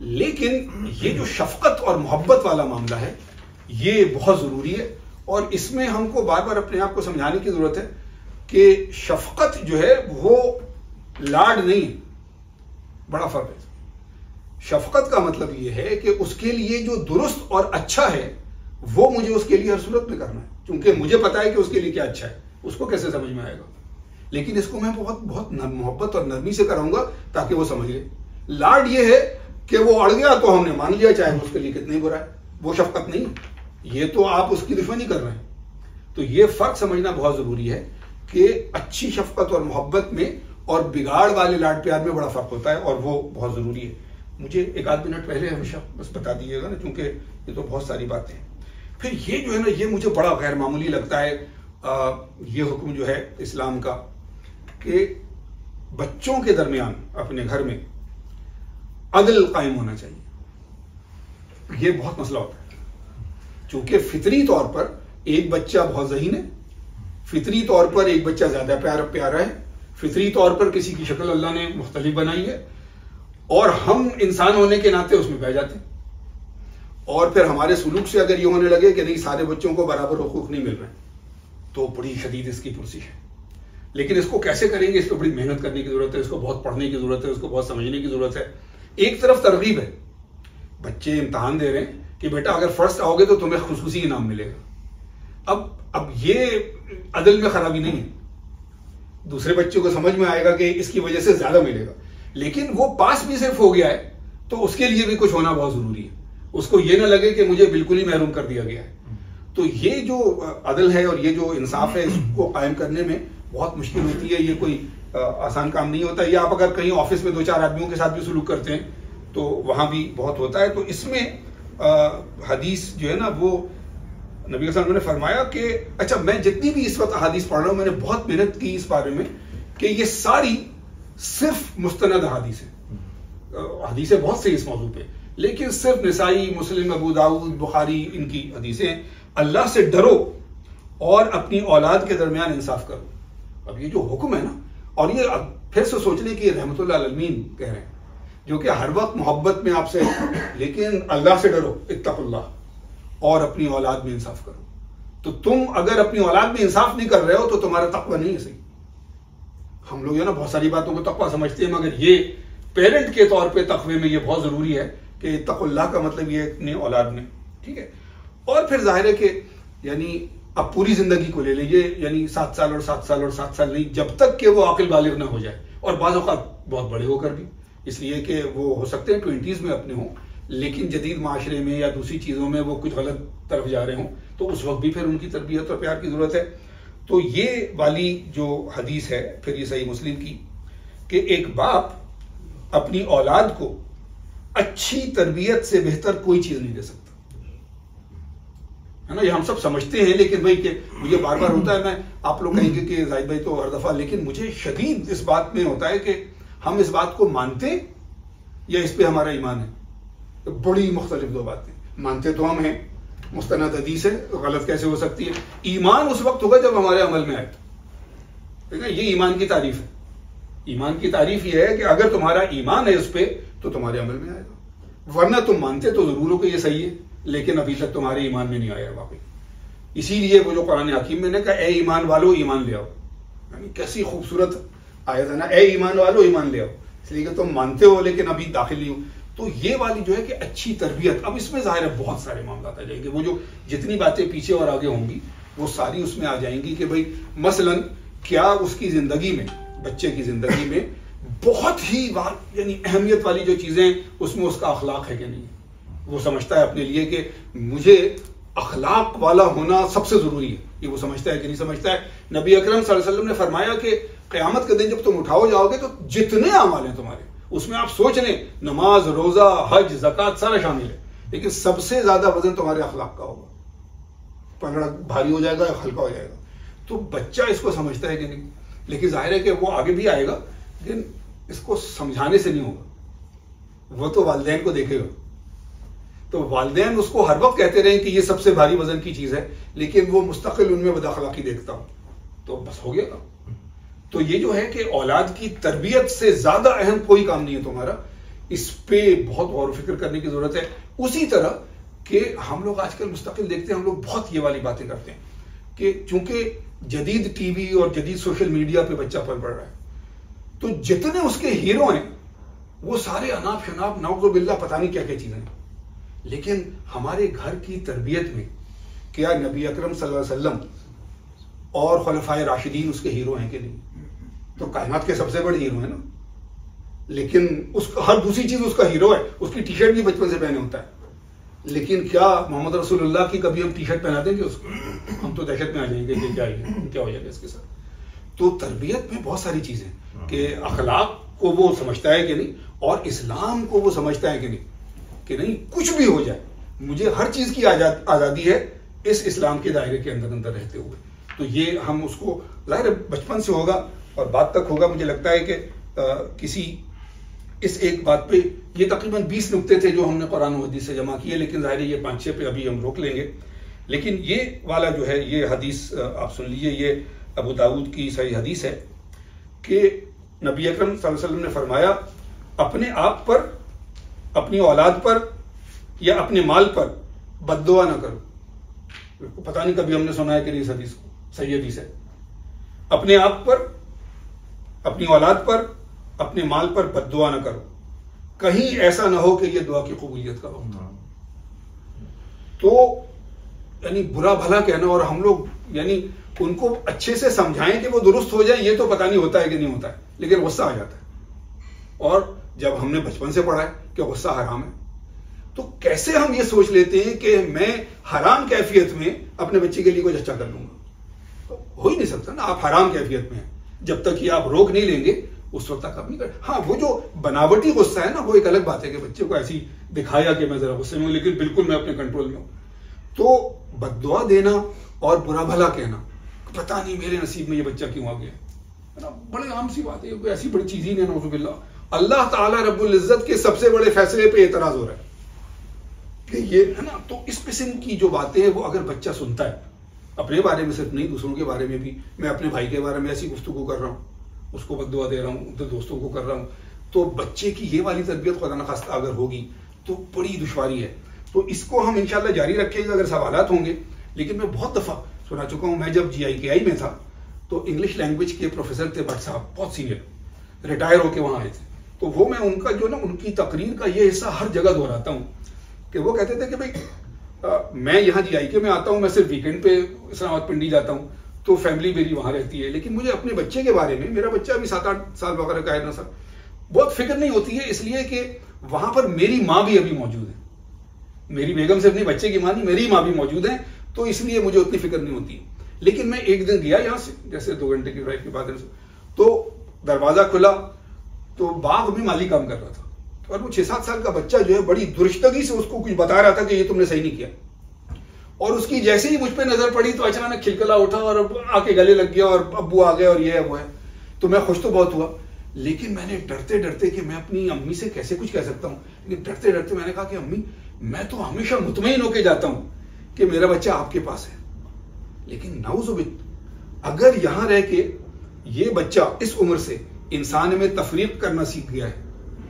लेकिन ये जो शफकत और मोहब्बत वाला मामला है ये बहुत जरूरी है, और इसमें हमको बार बार अपने आप को समझाने की जरूरत है कि शफकत जो है वो लाड नहीं, बड़ा फर्क है। शफकत का मतलब ये है कि उसके लिए जो दुरुस्त और अच्छा है वो मुझे उसके लिए हर सूरत में करना है, क्योंकि मुझे पता है कि उसके लिए क्या अच्छा है, उसको कैसे समझ में आएगा। लेकिन इसको मैं बहुत बहुत मोहब्बत और नरमी से कराऊंगा ताकि वो समझ ले। लाड ये है कि वो अड़ गया तो हमने मान लिया, चाहे उसके लिए कितनी बुरा है, वो शफकत नहीं, ये तो आप उसकी दुश्मनी कर रहे हैं। तो ये फर्क समझना बहुत जरूरी है कि अच्छी शफकत और मोहब्बत में और बिगाड़ वाले लाड प्यार में बड़ा फर्क होता है, और वो बहुत जरूरी है। मुझे एक आध मिनट पहले हमेशा बस बता दीजिएगा ना, क्योंकि ये तो बहुत सारी बातें हैं। फिर ये जो है ना, ये मुझे बड़ा गैर मामूली लगता है ये हुक्म जो है इस्लाम का कि बच्चों के दरमियान अपने घर में अदल कायम होना चाहिए। ये बहुत मसला होता है, क्योंकि फितरी तौर पर एक बच्चा बहुत ज़हीन है, फितरी तौर पर एक बच्चा ज्यादा प्यारा है, फितरी तौर पर किसी की शक्ल अल्लाह ने मुख्तलिफ बनाई है, और हम इंसान होने के नाते उसमें बह जाते हैं। और फिर हमारे सुलूक से अगर ये होने लगे कि नहीं सारे बच्चों को बराबर हुकूक नहीं मिल रहे, तो बड़ी शदीद इसकी पुरसिश है। लेकिन इसको कैसे करेंगे, इस पर बड़ी मेहनत करने की जरूरत है, इसको बहुत पढ़ने की जरूरत है, उसको बहुत समझने की जरूरत है। एक तरफ तरगीब है, बच्चे इम्तहान दे रहे हैं कि बेटा अगर फर्स्ट आओगे तो तुम्हें खुसूसी इनाम मिलेगा। अब ये अदल में खराबी नहीं है, दूसरे बच्चों को समझ में आएगा कि इसकी वजह से ज्यादा मिलेगा, लेकिन वो पास भी सिर्फ हो गया है तो उसके लिए भी कुछ होना बहुत जरूरी है, उसको ये ना लगे कि मुझे बिल्कुल ही महरूम कर दिया गया है। तो ये जो अदल है और ये जो इंसाफ है, इसको कायम करने में बहुत मुश्किल होती है, ये कोई आसान काम नहीं होता। ये आप अगर कहीं ऑफिस में 2-4 आदमियों के साथ भी सुलूक करते हैं तो वहां भी बहुत होता है। तो इसमें हदीस जो है ना, वो नबी सल्लल्लाहु अलैहि वसल्लम ने फरमाया कि अच्छा, मैं जितनी भी इस वक्त हदीस पढ़ रहा हूं, मैंने बहुत मेहनत की इस बारे में कि ये सारी सिर्फ मुस्तनद हदीस है, हदीसें बहुत सी इस मौजू पे, लेकिन सिर्फ निसाई, मुस्लिम, अबू दाऊद, बुखारी, इनकी हदीसें। अल्लाह से डरो और अपनी औलाद के दरमियान इंसाफ करो। अब ये जो हुक्म है ना, और ये फिर से सोचने की रहमतुल्लाह अलमीन कह रहे हैं, जो कि हर वक्त मोहब्बत में आपसे, लेकिन अल्लाह से डरो, इत्तकुल्लाह, और अपनी औलाद में इंसाफ करो। तो तुम अगर अपनी औलाद में इंसाफ नहीं कर रहे हो तो तुम्हारा तकवा नहीं है सही। हम लोग ना बहुत सारी बातों को तकवा समझते हैं, मगर ये पेरेंट के तौर पे तकवे में ये बहुत जरूरी है कि इत्तकुल्लाह का मतलब ये अपनी औलाद में, ठीक है। और फिर जाहिर है कि यानी अब पूरी जिंदगी को ले लीजिए, यानी 7 साल और 7 साल और 7 साल नहीं, जब तक कि वो आकिल बालिग ना हो जाए, और बाज़ औक़ात बहुत बड़े होकर भी, इसलिए कि वो हो सकते हैं 20s में अपने हों, लेकिन जदीद माशरे में या दूसरी चीज़ों में वो कुछ गलत तरफ जा रहे हों, तो उस वक्त भी फिर उनकी तरबियत और प्यार की ज़रूरत है। तो ये वाली जो हदीस है फिर ये सही मुस्लिम की, कि एक बाप अपनी औलाद को अच्छी तरबियत से बेहतर कोई चीज नहीं दे सकता, है ना। ये हम सब समझते हैं, लेकिन भाई कि मुझे बार बार होता है, मैं आप लोग कहेंगे कि जाहिद भाई तो हर दफा, लेकिन मुझे शदीद इस बात में होता है कि हम इस बात को मानते या इस पे हमारा ईमान है। तो बड़ी मुख्तलिफ दो बातें। मानते तो हम हैं, मुस्तनद हदीस है, गलत कैसे हो सकती है। ईमान उस वक्त होगा जब हमारे अमल में आए, ठीक है। ये ईमान की तारीफ है। ईमान की तारीफ ये है कि अगर तुम्हारा ईमान है उस पर तो तुम्हारे अमल में आएगा, वरना तुम मानते तो जरूर हो कि ये सही है, लेकिन अभी तक तुम्हारे ईमान में नहीं आया वाकई। इसीलिए वो जो कुरान हकीम में ने कहा, ए ईमान वालो ईमान ले आओ, यानी कैसी खूबसूरत आयत है ना, ए ईमान वालो ईमान ले आओ, इसलिए कि तुम मानते हो लेकिन अभी दाखिल नहीं हो। तो ये वाली जो है कि अच्छी तरबियत, अब इसमें जाहिर है बहुत सारे मामला आ जाएंगे, वो जो जितनी बातें पीछे और आगे होंगी वो सारी उसमें आ जाएंगी कि भाई मसलन क्या उसकी जिंदगी में, बच्चे की जिंदगी में बहुत ही यानी अहमियत वाली जो चीजें उसमें उसका अखलाक है कि नहीं। वो समझता है अपने लिए कि मुझे अखलाक वाला होना सबसे जरूरी है, ये वो समझता है कि नहीं समझता है। नबी अकरम सल्लल्लाहु अलैहि वसल्लम ने फरमाया कि क़यामत के दिन जब तुम उठाओ जाओगे तो जितने अमाल हैं तुम्हारे, उसमें आप सोच लें नमाज, रोजा, हज, ज़कात सारा शामिल है, लेकिन सबसे ज्यादा वजन तुम्हारे अखलाक का होगा। पलड़ा भारी हो जाएगा या हल्का हो जाएगा। तो बच्चा इसको समझता है कि नहीं, लेकिन जाहिर है कि वो आगे भी आएगा, लेकिन इसको समझाने से नहीं होगा, वो तो वालिदैन को देखेगा। तो वालिदैन उसको हर वक्त कहते रहे कि ये सबसे भारी वजन की चीज है, लेकिन वो मुस्तकिल उनमें बदअखलाकी देखता हूं, तो बस हो गया। तो ये जो है कि औलाद की तरबियत से ज्यादा अहम कोई काम नहीं है तुम्हारा, इस पे बहुत गौर व फिक्र करने की जरूरत है। उसी तरह कि हम लोग आजकल मुस्तकिल देखते हैं, हम लोग बहुत ये वाली बातें करते हैं कि चूंकि जदीद टीवी और जदीद सोशल मीडिया पे बच्चा पल पड़ रहा है, तो जितने उसके हीरो हैं वो सारे अनाप शनाप नाउज़ुबिल्लाह पता नहीं क्या क्या चीजें हैं। लेकिन हमारे घर की तरबियत में क्या नबी अकरम सल्लल्लाहु अलैहि वसल्लम और खुलफाए राशिदीन उसके हीरो हैं कि नहीं? तो कायनात के सबसे बड़े हीरो है ना, लेकिन उसका हर दूसरी चीज उसका हीरो है। उसकी टी शर्ट भी बचपन से पहने होता है, लेकिन क्या मोहम्मद रसूलुल्लाह की कभी हम टी शर्ट पहना देंगे उसको? हम तो दहशत में आ जाएंगे कि क्या हो जाएगा इसके साथ। तो तरबियत में बहुत सारी चीजें कि अखलाक को वो समझता है कि नहीं, और इस्लाम को वो समझता है कि नहीं कुछ भी हो जाए मुझे हर चीज की आजादी है इस इस्लाम के दायरे के अंदर अंदर रहते हुए। तो ये हम उसको जाहिर बचपन से होगा और बात तक होगा। मुझे लगता है कि किसी इस एक बात पे, ये तकरीबन 20 नुक्ते थे जो हमने कुरान और हदीस से जमा किए, लेकिन जाहिर है ये 5-6 पे अभी हम रोक लेंगे। लेकिन ये वाला जो है ये हदीस आप सुन लीजिए, ये अबू दाऊद की सही हदीस है कि नबी अकरम सल्लल्लाहु अलैहि वसल्लम ने फरमाया, अपने आप पर, अपनी औलाद पर या अपने माल पर बद्दुआ ना करो। पता नहीं कभी हमने सुना है कि नहीं इस हदीस को, सही हदीस है। अपने आप पर, अपनी औलाद पर, अपने माल पर बद्दुआ ना करो, कहीं ऐसा ना हो कि यह दुआ की कबूलियत का वक्त हो। तो यानी बुरा भला कहना, और हम लोग यानी उनको अच्छे से समझाएं कि वो दुरुस्त हो जाए, ये तो पता नहीं होता है कि नहीं होता है, लेकिन गुस्सा आ जाता है। और जब हमने बचपन से पढ़ा है कि गुस्सा हराम है, तो कैसे हम ये सोच लेते हैं कि मैं हराम कैफियत में अपने बच्चे के लिए कुछ अच्छा कर लूंगा? तो हो ही नहीं सकता ना। आप हराम कैफियत में हैं, जब तक कि आप रोक नहीं लेंगे उस वक्त तक आप नहीं कर। हाँ, वो जो बनावटी गुस्सा है ना, वो एक अलग बात है कि बच्चे को ऐसी दिखाया कि मैं जरा गुस्से में हूं, लेकिन बिल्कुल मैं अपने कंट्रोल में हूं। तो बद्दुआ देना और बुरा भला कहना, पता नहीं मेरे नसीब में ये बच्चा क्यों आ गया, बड़े आम सी बात है, कोई ऐसी बड़ी चीज ही नहीं। नौजुबिल्लाह, अल्लाह ताला रब्बुल इज्जत के सबसे बड़े फैसले पे एतराज हो रहा है कि ये है ना। तो इस किस्म की जो बातें हैं वो अगर बच्चा सुनता है, अपने बारे में सिर्फ नहीं, दूसरों के बारे में भी, मैं अपने भाई के बारे में ऐसी गुफ्तगू कर रहा हूँ, उसको बद्दुआ दे रहा हूँ, तो दोस्तों को कर रहा हूँ, तो बच्चे की ये वाली तरबियत खुदा न खास्ता अगर होगी तो बड़ी दुश्वारी है। तो इसको हम इंशाल्लाह जारी रखेंगे अगर सवालात होंगे। लेकिन मैं बहुत दफा सुना चुका हूँ, मैं जब GIKI में था तो इंग्लिश लैंग्वेज के प्रोफेसर थे भट्ट साहब, बहुत सीनियर, रिटायर होके वहां आए थे। तो वो मैं उनका जो ना उनकी तकरीर का ये हिस्सा हर जगह दोहराता हूँ कि वो कहते थे कि भाई मैं यहाँ GIK में आता हूँ, मैं सिर्फ वीकेंड पे इस्लामाबाद पिंडी जाता हूँ, तो फैमिली मेरी वहां रहती है, लेकिन मुझे अपने बच्चे के बारे में, मेरा बच्चा अभी 7-8 साल वगैरह का है ना सर, बहुत फिक्र नहीं होती है, इसलिए कि वहां पर मेरी माँ भी अभी मौजूद है। मेरी बेगम सिर्फ नहीं, बच्चे की माँ नहीं, मेरी माँ भी मौजूद है, तो इसलिए मुझे उतनी फिक्र नहीं होती। लेकिन मैं एक दिन गया यहाँ से, जैसे 2 घंटे की ड्राइव के बाद, तो दरवाजा खुला तो बाग में माली काम कर रहा था, और वो 6-7 साल का बच्चा जो है बड़ी दुरुस्तगी से उसको कुछ बता रहा था कि ये तुमने सही नहीं किया, और उसकी जैसे ही मुझ पे नजर पड़ी तो अचानक खिलखिला उठा और आके गले लग गया और अब्बू आ गए और ये है वो है। तो मैं खुश तो बहुत हुआ, लेकिन मैंने डरते डरते कि मैं अपनी अम्मी से कैसे कुछ कह सकता हूँ, लेकिन डरते डरते मैंने कहा कि अम्मी मैं तो हमेशा मुतमईन होके जाता हूँ कि मेरा बच्चा आपके पास है, लेकिन नाउजुबित अगर यहां रह के ये बच्चा इस उम्र से इंसान में तफरीक करना सीख गया है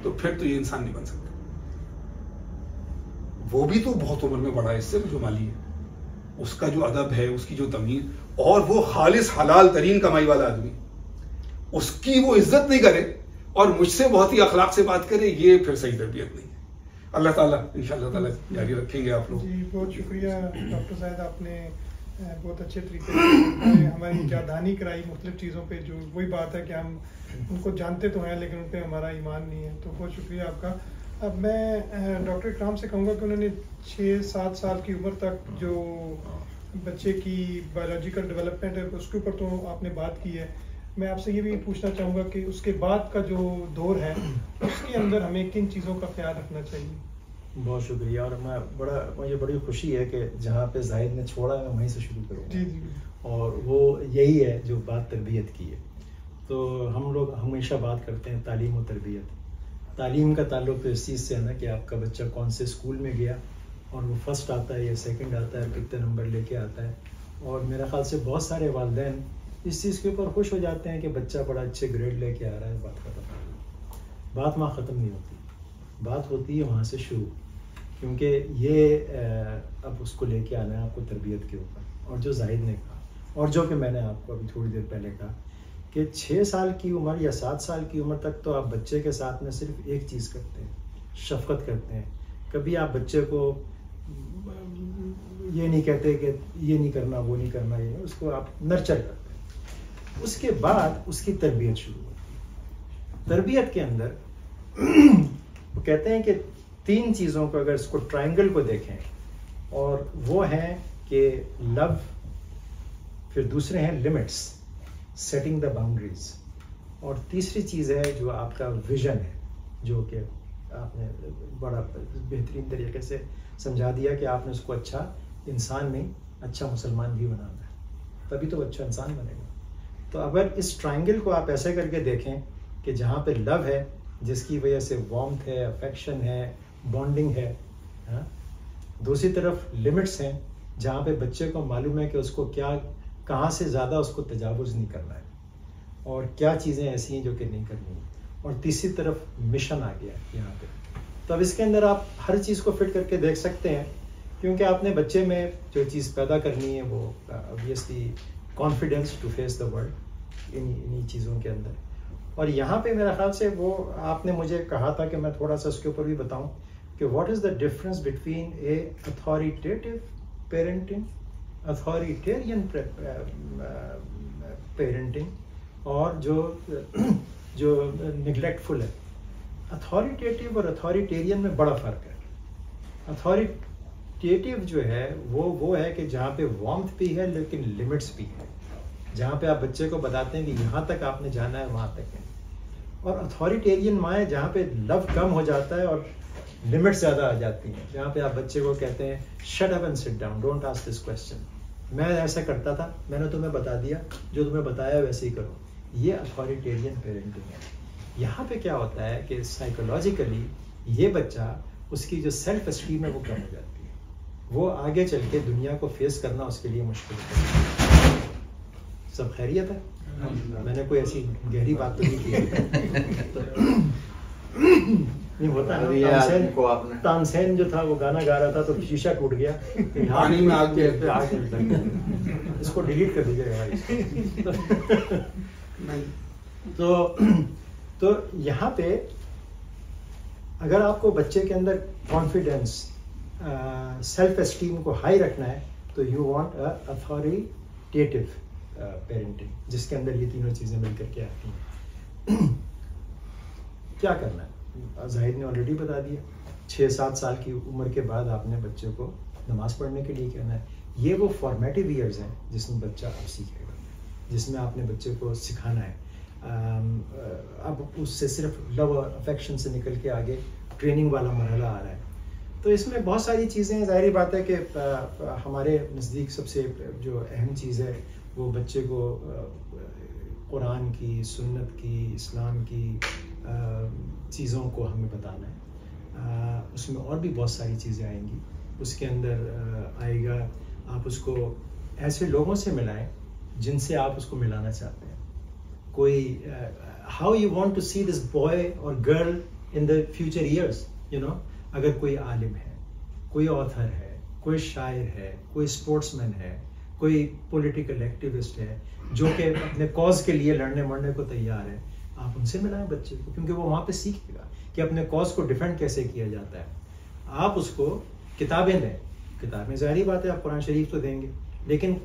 तो फिर तो ये इंसान नहीं बन सकता। वो भी तो बहुत उम्र में बड़ा है इससे जो माली है, उसका जो अदब है, उसकी जो तमीज, और वो खालिस हलाल तरीन कमाई वाला आदमी, उसकी वो इज्जत नहीं करे और मुझसे बहुत ही अखलाक से बात करे, ये फिर सही तरबियत नहीं है। अल्लाह ताला इंशाअल्लाह ताला जारी रखेंगे आप लोग। जी बहुत शुक्रिया डॉक्टर साहब, आपने बहुत अच्छे तरीके से हमारी जादानी कराई मुख्तलिफ चीज़ों पे, जो वही बात है कि हम उनको जानते तो हैं लेकिन उन पर हमारा ईमान नहीं है, तो बहुत शुक्रिया आपका। अब मैं डॉक्टर इकराम से कहूँगा कि उन्होंने 6-7 साल की उम्र तक जो बच्चे की बायोलॉजिकल डेवलपमेंट है उसके ऊपर तो आपने बात की है। मैं आपसे ये भी पूछना चाहूँगा कि उसके बाद का जो दौर है उसके अंदर हमें किन चीज़ों का ख्याल रखना चाहिए। बहुत शुक्रिया, और मुझे बड़ी खुशी है कि जहाँ पे जाहिद ने छोड़ा मैं वहीं से शुरू करूँगा। जी जी। और वो यही है जो बात तरबियत की है। तो हम लोग हमेशा बात करते हैं तालीम और तरबियत। तालीम का ताल्लुक तो इस चीज़ से है ना कि आपका बच्चा कौन से स्कूल में गया और वो फर्स्ट आता है या सेकंड आता है, कितने नंबर लेके आता है। और मेरे ख्याल से बहुत सारे वालिदैन इस चीज़ के ऊपर खुश हो जाते हैं कि बच्चा बड़ा अच्छे ग्रेड लेके आ रहा है, बात खत्म। बात वहाँ ख़त्म नहीं होती, बात होती है वहाँ से शुरू, क्योंकि ये अब उसको लेके आना है आपको तरबियत के ऊपर। और जो जाहिद ने कहा और जो कि मैंने आपको अभी थोड़ी देर पहले कहा कि 6 साल की उम्र या 7 साल की उम्र तक तो आप बच्चे के साथ में सिर्फ एक चीज़ करते हैं, शफ़क़त करते हैं। कभी आप बच्चे को ये नहीं कहते कि ये नहीं करना वो नहीं करना, ये उसको आप नर्चर करते हैं। उसके बाद उसकी तरबियत शुरू होती है। तरबियत के अंदर वो कहते हैं कि 3 चीज़ों को, अगर इसको ट्रायंगल को देखें, और वो हैं कि लव, फिर दूसरे हैं लिमिट्स, सेटिंग द बाउंड्रीज, और तीसरी चीज़ है जो आपका विजन है, जो कि आपने बड़ा बेहतरीन तरीके से समझा दिया कि आपने उसको अच्छा इंसान नहीं, अच्छा मुसलमान भी बनाना है, तभी तो अच्छा इंसान बनेगा। तो अगर इस ट्रायंगल को आप ऐसे करके देखें कि जहाँ पे लव है, जिसकी वजह से वार्मथ है, अफेक्शन है, बॉन्डिंग है, हाँ? दूसरी तरफ लिमिट्स हैं, जहाँ पे बच्चे को मालूम है कि उसको क्या, कहाँ से ज़्यादा उसको तजावुज़ नहीं करना है और क्या चीज़ें ऐसी हैं जो कि नहीं करनी है, और तीसरी तरफ मिशन आ गया है यहाँ पे। तो अब इसके अंदर आप हर चीज़ को फिट करके देख सकते हैं, क्योंकि आपने बच्चे में जो चीज़ पैदा करनी है वो obviously confidence to face the world, इन्हीं चीज़ों के अंदर। और यहाँ पे मेरा ख्याल से वो आपने मुझे कहा था कि मैं थोड़ा सा उसके ऊपर भी बताऊँ कि what is the difference between A authoritative parenting, authoritarian parenting, और जो निगलेक्टफुल है। अथॉरिटेटिव और अथॉरिटेरियन में बड़ा फ़र्क है। अथॉरिटेटिव जो है वो है कि जहाँ पे वार्मथ भी है लेकिन लिमिट्स भी है, जहाँ पे आप बच्चे को बताते हैं कि यहाँ तक आपने जाना है, वहाँ तक है। और अथॉरिटेरियन माँ जहाँ पे लव कम हो जाता है और लिमिट्स ज़्यादा आ जाती हैं, जहाँ पे आप बच्चे को कहते हैं shut up and sit down, don't ask this question, मैं ऐसा करता था, मैंने तुम्हें बता दिया, जो तुम्हें बताया वैसे ही करो। ये अथॉरिटेरियन पेरेंटिंग है। यहाँ पे क्या होता है कि साइकोलॉजिकली ये बच्चा, उसकी जो सेल्फ एस्टीम है वो कम हो जाती है, वो आगे चल के दुनिया को फेस करना उसके लिए मुश्किल है। सब खैरियत है? मैंने कोई ऐसी गहरी बात तो नहीं की। नहीं होता है, तानसेन जो था वो गाना गा रहा था तो शीशा टूट गया, पानी में आग पे आग लग गई। इसको डिलीट कर दीजिएगा। तो यहाँ पे अगर आपको बच्चे के अंदर कॉन्फिडेंस, सेल्फ एस्टीम को हाई रखना है तो you want a authoritative parenting, जिसके अंदर ये तीनों चीज़ें मिलकर के आती हैं। क्या करना है जाहिद ने ऑलरेडी बता दिया। 6-7 साल की उम्र के बाद आपने बच्चे को नमाज़ पढ़ने के लिए कहना है। ये वो फॉर्मेटिव ईयर्स हैं जिसमें बच्चा अब सीखेगा, जिसमें आपने बच्चे को सिखाना है। अब उससे सिर्फ लव और अफेक्शन से निकल के आगे ट्रेनिंग वाला मरहला आ रहा है। तो इसमें बहुत सारी चीज़ें, ज़ाहिर बात है कि हमारे नज़दीक सबसे जो अहम चीज़ है वो बच्चे को कुरान की, सुन्नत की, इस्लाम की चीज़ों को हमें बताना है। उसमें और भी बहुत सारी चीज़ें आएंगी। उसके अंदर आएगा आप उसको ऐसे लोगों से मिलाएं जिनसे आप उसको मिलाना चाहते हैं। कोई how you want to see this boy और girl in the future years, you know. अगर कोई आलिम है, कोई ऑथर है, कोई शायर है, कोई स्पोर्ट्समैन है, कोई पॉलिटिकल एक्टिविस्ट है जो कि अपने कॉज के लिए लड़ने मरने को तैयार है, आप उनसे मिलाएं बच्चे को, क्योंकि वो वहाँ पे सीखेगा कि अपने कॉज को डिफेंड कैसे किया जाता है। आप उसको किताबें दें, किताबें ज़ाहिर बात है आप कुरान शरीफ तो देंगे, लेकिन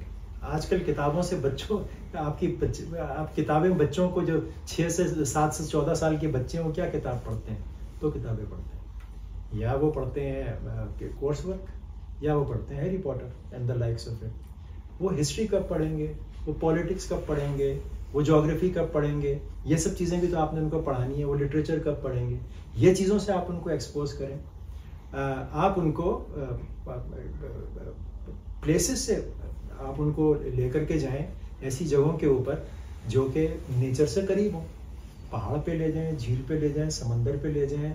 आजकल किताबों से बच्चों आप किताबें बच्चों को जो 6 से 7 से 14 साल के बच्चे हैं वो क्या किताब पढ़ते हैं? तो किताबें पढ़ते हैं, या वो पढ़ते हैं कोर्स वर्क, या वो पढ़ते हैं Harry Potter and the likes of it. वो हिस्ट्री कब पढ़ेंगे, वो पॉलिटिक्स कब पढ़ेंगे, वो ज्योग्राफी कब पढ़ेंगे? ये सब चीज़ें भी तो आपने उनको पढ़ानी है। वो लिटरेचर कब पढ़ेंगे? ये चीज़ों से आप उनको एक्सपोज करें। आप उनको प्लेसेस से आप उनको लेकर के जाएं, ऐसी जगहों के ऊपर जो कि नेचर से करीब हो। पहाड़ पे ले जाएं, झील पे ले जाएं, समंदर पे ले जाएं,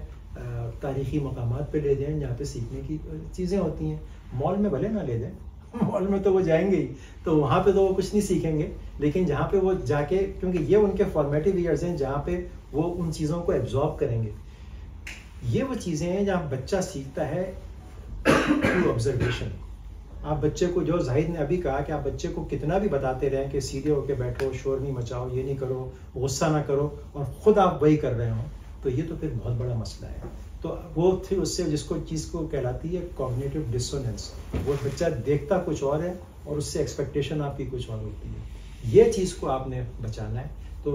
तारीखी मकामात पे ले जाएं जहाँ पे सीखने की चीज़ें होती हैं। मॉल में भले ना ले जाएं, मॉल में तो वो जाएंगे ही, तो वहाँ पे तो वो कुछ नहीं सीखेंगे, लेकिन जहाँ पे वो जाके, क्योंकि ये उनके फॉर्मेटिव ईयर्स हैं जहाँ पे वो उन चीज़ों को एब्जॉर्ब करेंगे। ये वो चीज़ें हैं जहाँ बच्चा सीखता है थ्रू ऑब्जर्वेशन। आप बच्चे को, जो जाहिद ने अभी कहा कि आप बच्चे को कितना भी बताते रहें कि सीधे होके बैठो, शोर नहीं मचाओ, ये नहीं करो, गुस्सा ना करो, और ख़ुद आप वही कर रहे हो, तो ये तो फिर बहुत बड़ा मसला है। तो वो फिर उससे जिसको चीज़ को कहलाती है कॉग्निटिव डिसोनेंस। वो बच्चा देखता कुछ और है और उससे एक्सपेक्टेशन आपकी कुछ और होती है। ये चीज़ को आपने बचाना है। तो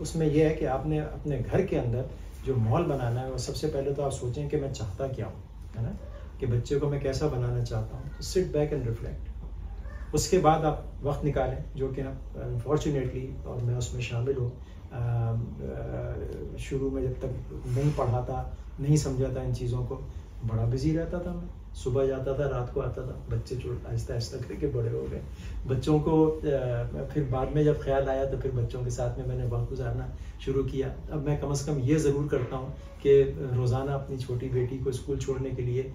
उसमें यह है कि आपने अपने घर के अंदर जो माहौल बनाना है, वो सबसे पहले तो आप सोचें कि मैं चाहता क्या हूँ, है ना, कि बच्चे को मैं कैसा बनाना चाहता हूँ। तो सिट बैक एंड रिफ्लेक्ट। उसके बाद आप वक्त निकालें, जो कि अनफॉर्चुनेटली, और मैं उसमें शामिल हूँ, शुरू में जब तक नहीं पढ़ा था, नहीं समझा था इन चीज़ों को, बड़ा बिजी रहता था मैं। सुबह जाता था, रात को आता था। बच्चे आहिस्ता आहिस्ता करके बड़े हो गए। बच्चों को फिर बाद में जब ख्याल आया तो फिर बच्चों के साथ में मैंने वक्त गुजारना शुरू किया। अब मैं कम से कम ये ज़रूर करता हूँ कि रोज़ाना अपनी छोटी बेटी को स्कूल छोड़ने के लिए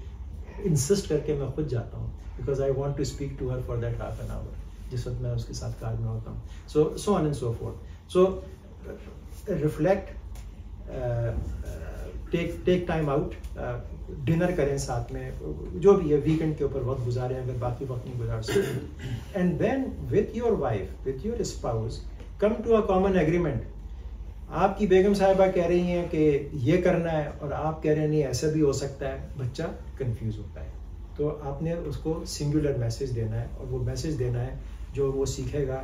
इंसिस्ट करके मैं खुद जाता हूँ, because I want to speak to her for that half an hour, जिस वक्त मैं उसके साथ कार में होता हूँ। So on and so forth. So reflect, take time out, dinner करें साथ में, जो भी है, वीकेंड के ऊपर वक्त गुजारें अगर बाकी वक्त नहीं गुजार सकते। And then with your wife, with your spouse, come to a common agreement. आपकी बेगम साहिबा कह रही हैं कि ये करना है और आप कह रहे हैं नहीं ऐसा भी हो सकता है, बच्चा कंफ्यूज होता है। तो आपने उसको सिंगुलर मैसेज देना है, और वो मैसेज देना है जो वो सीखेगा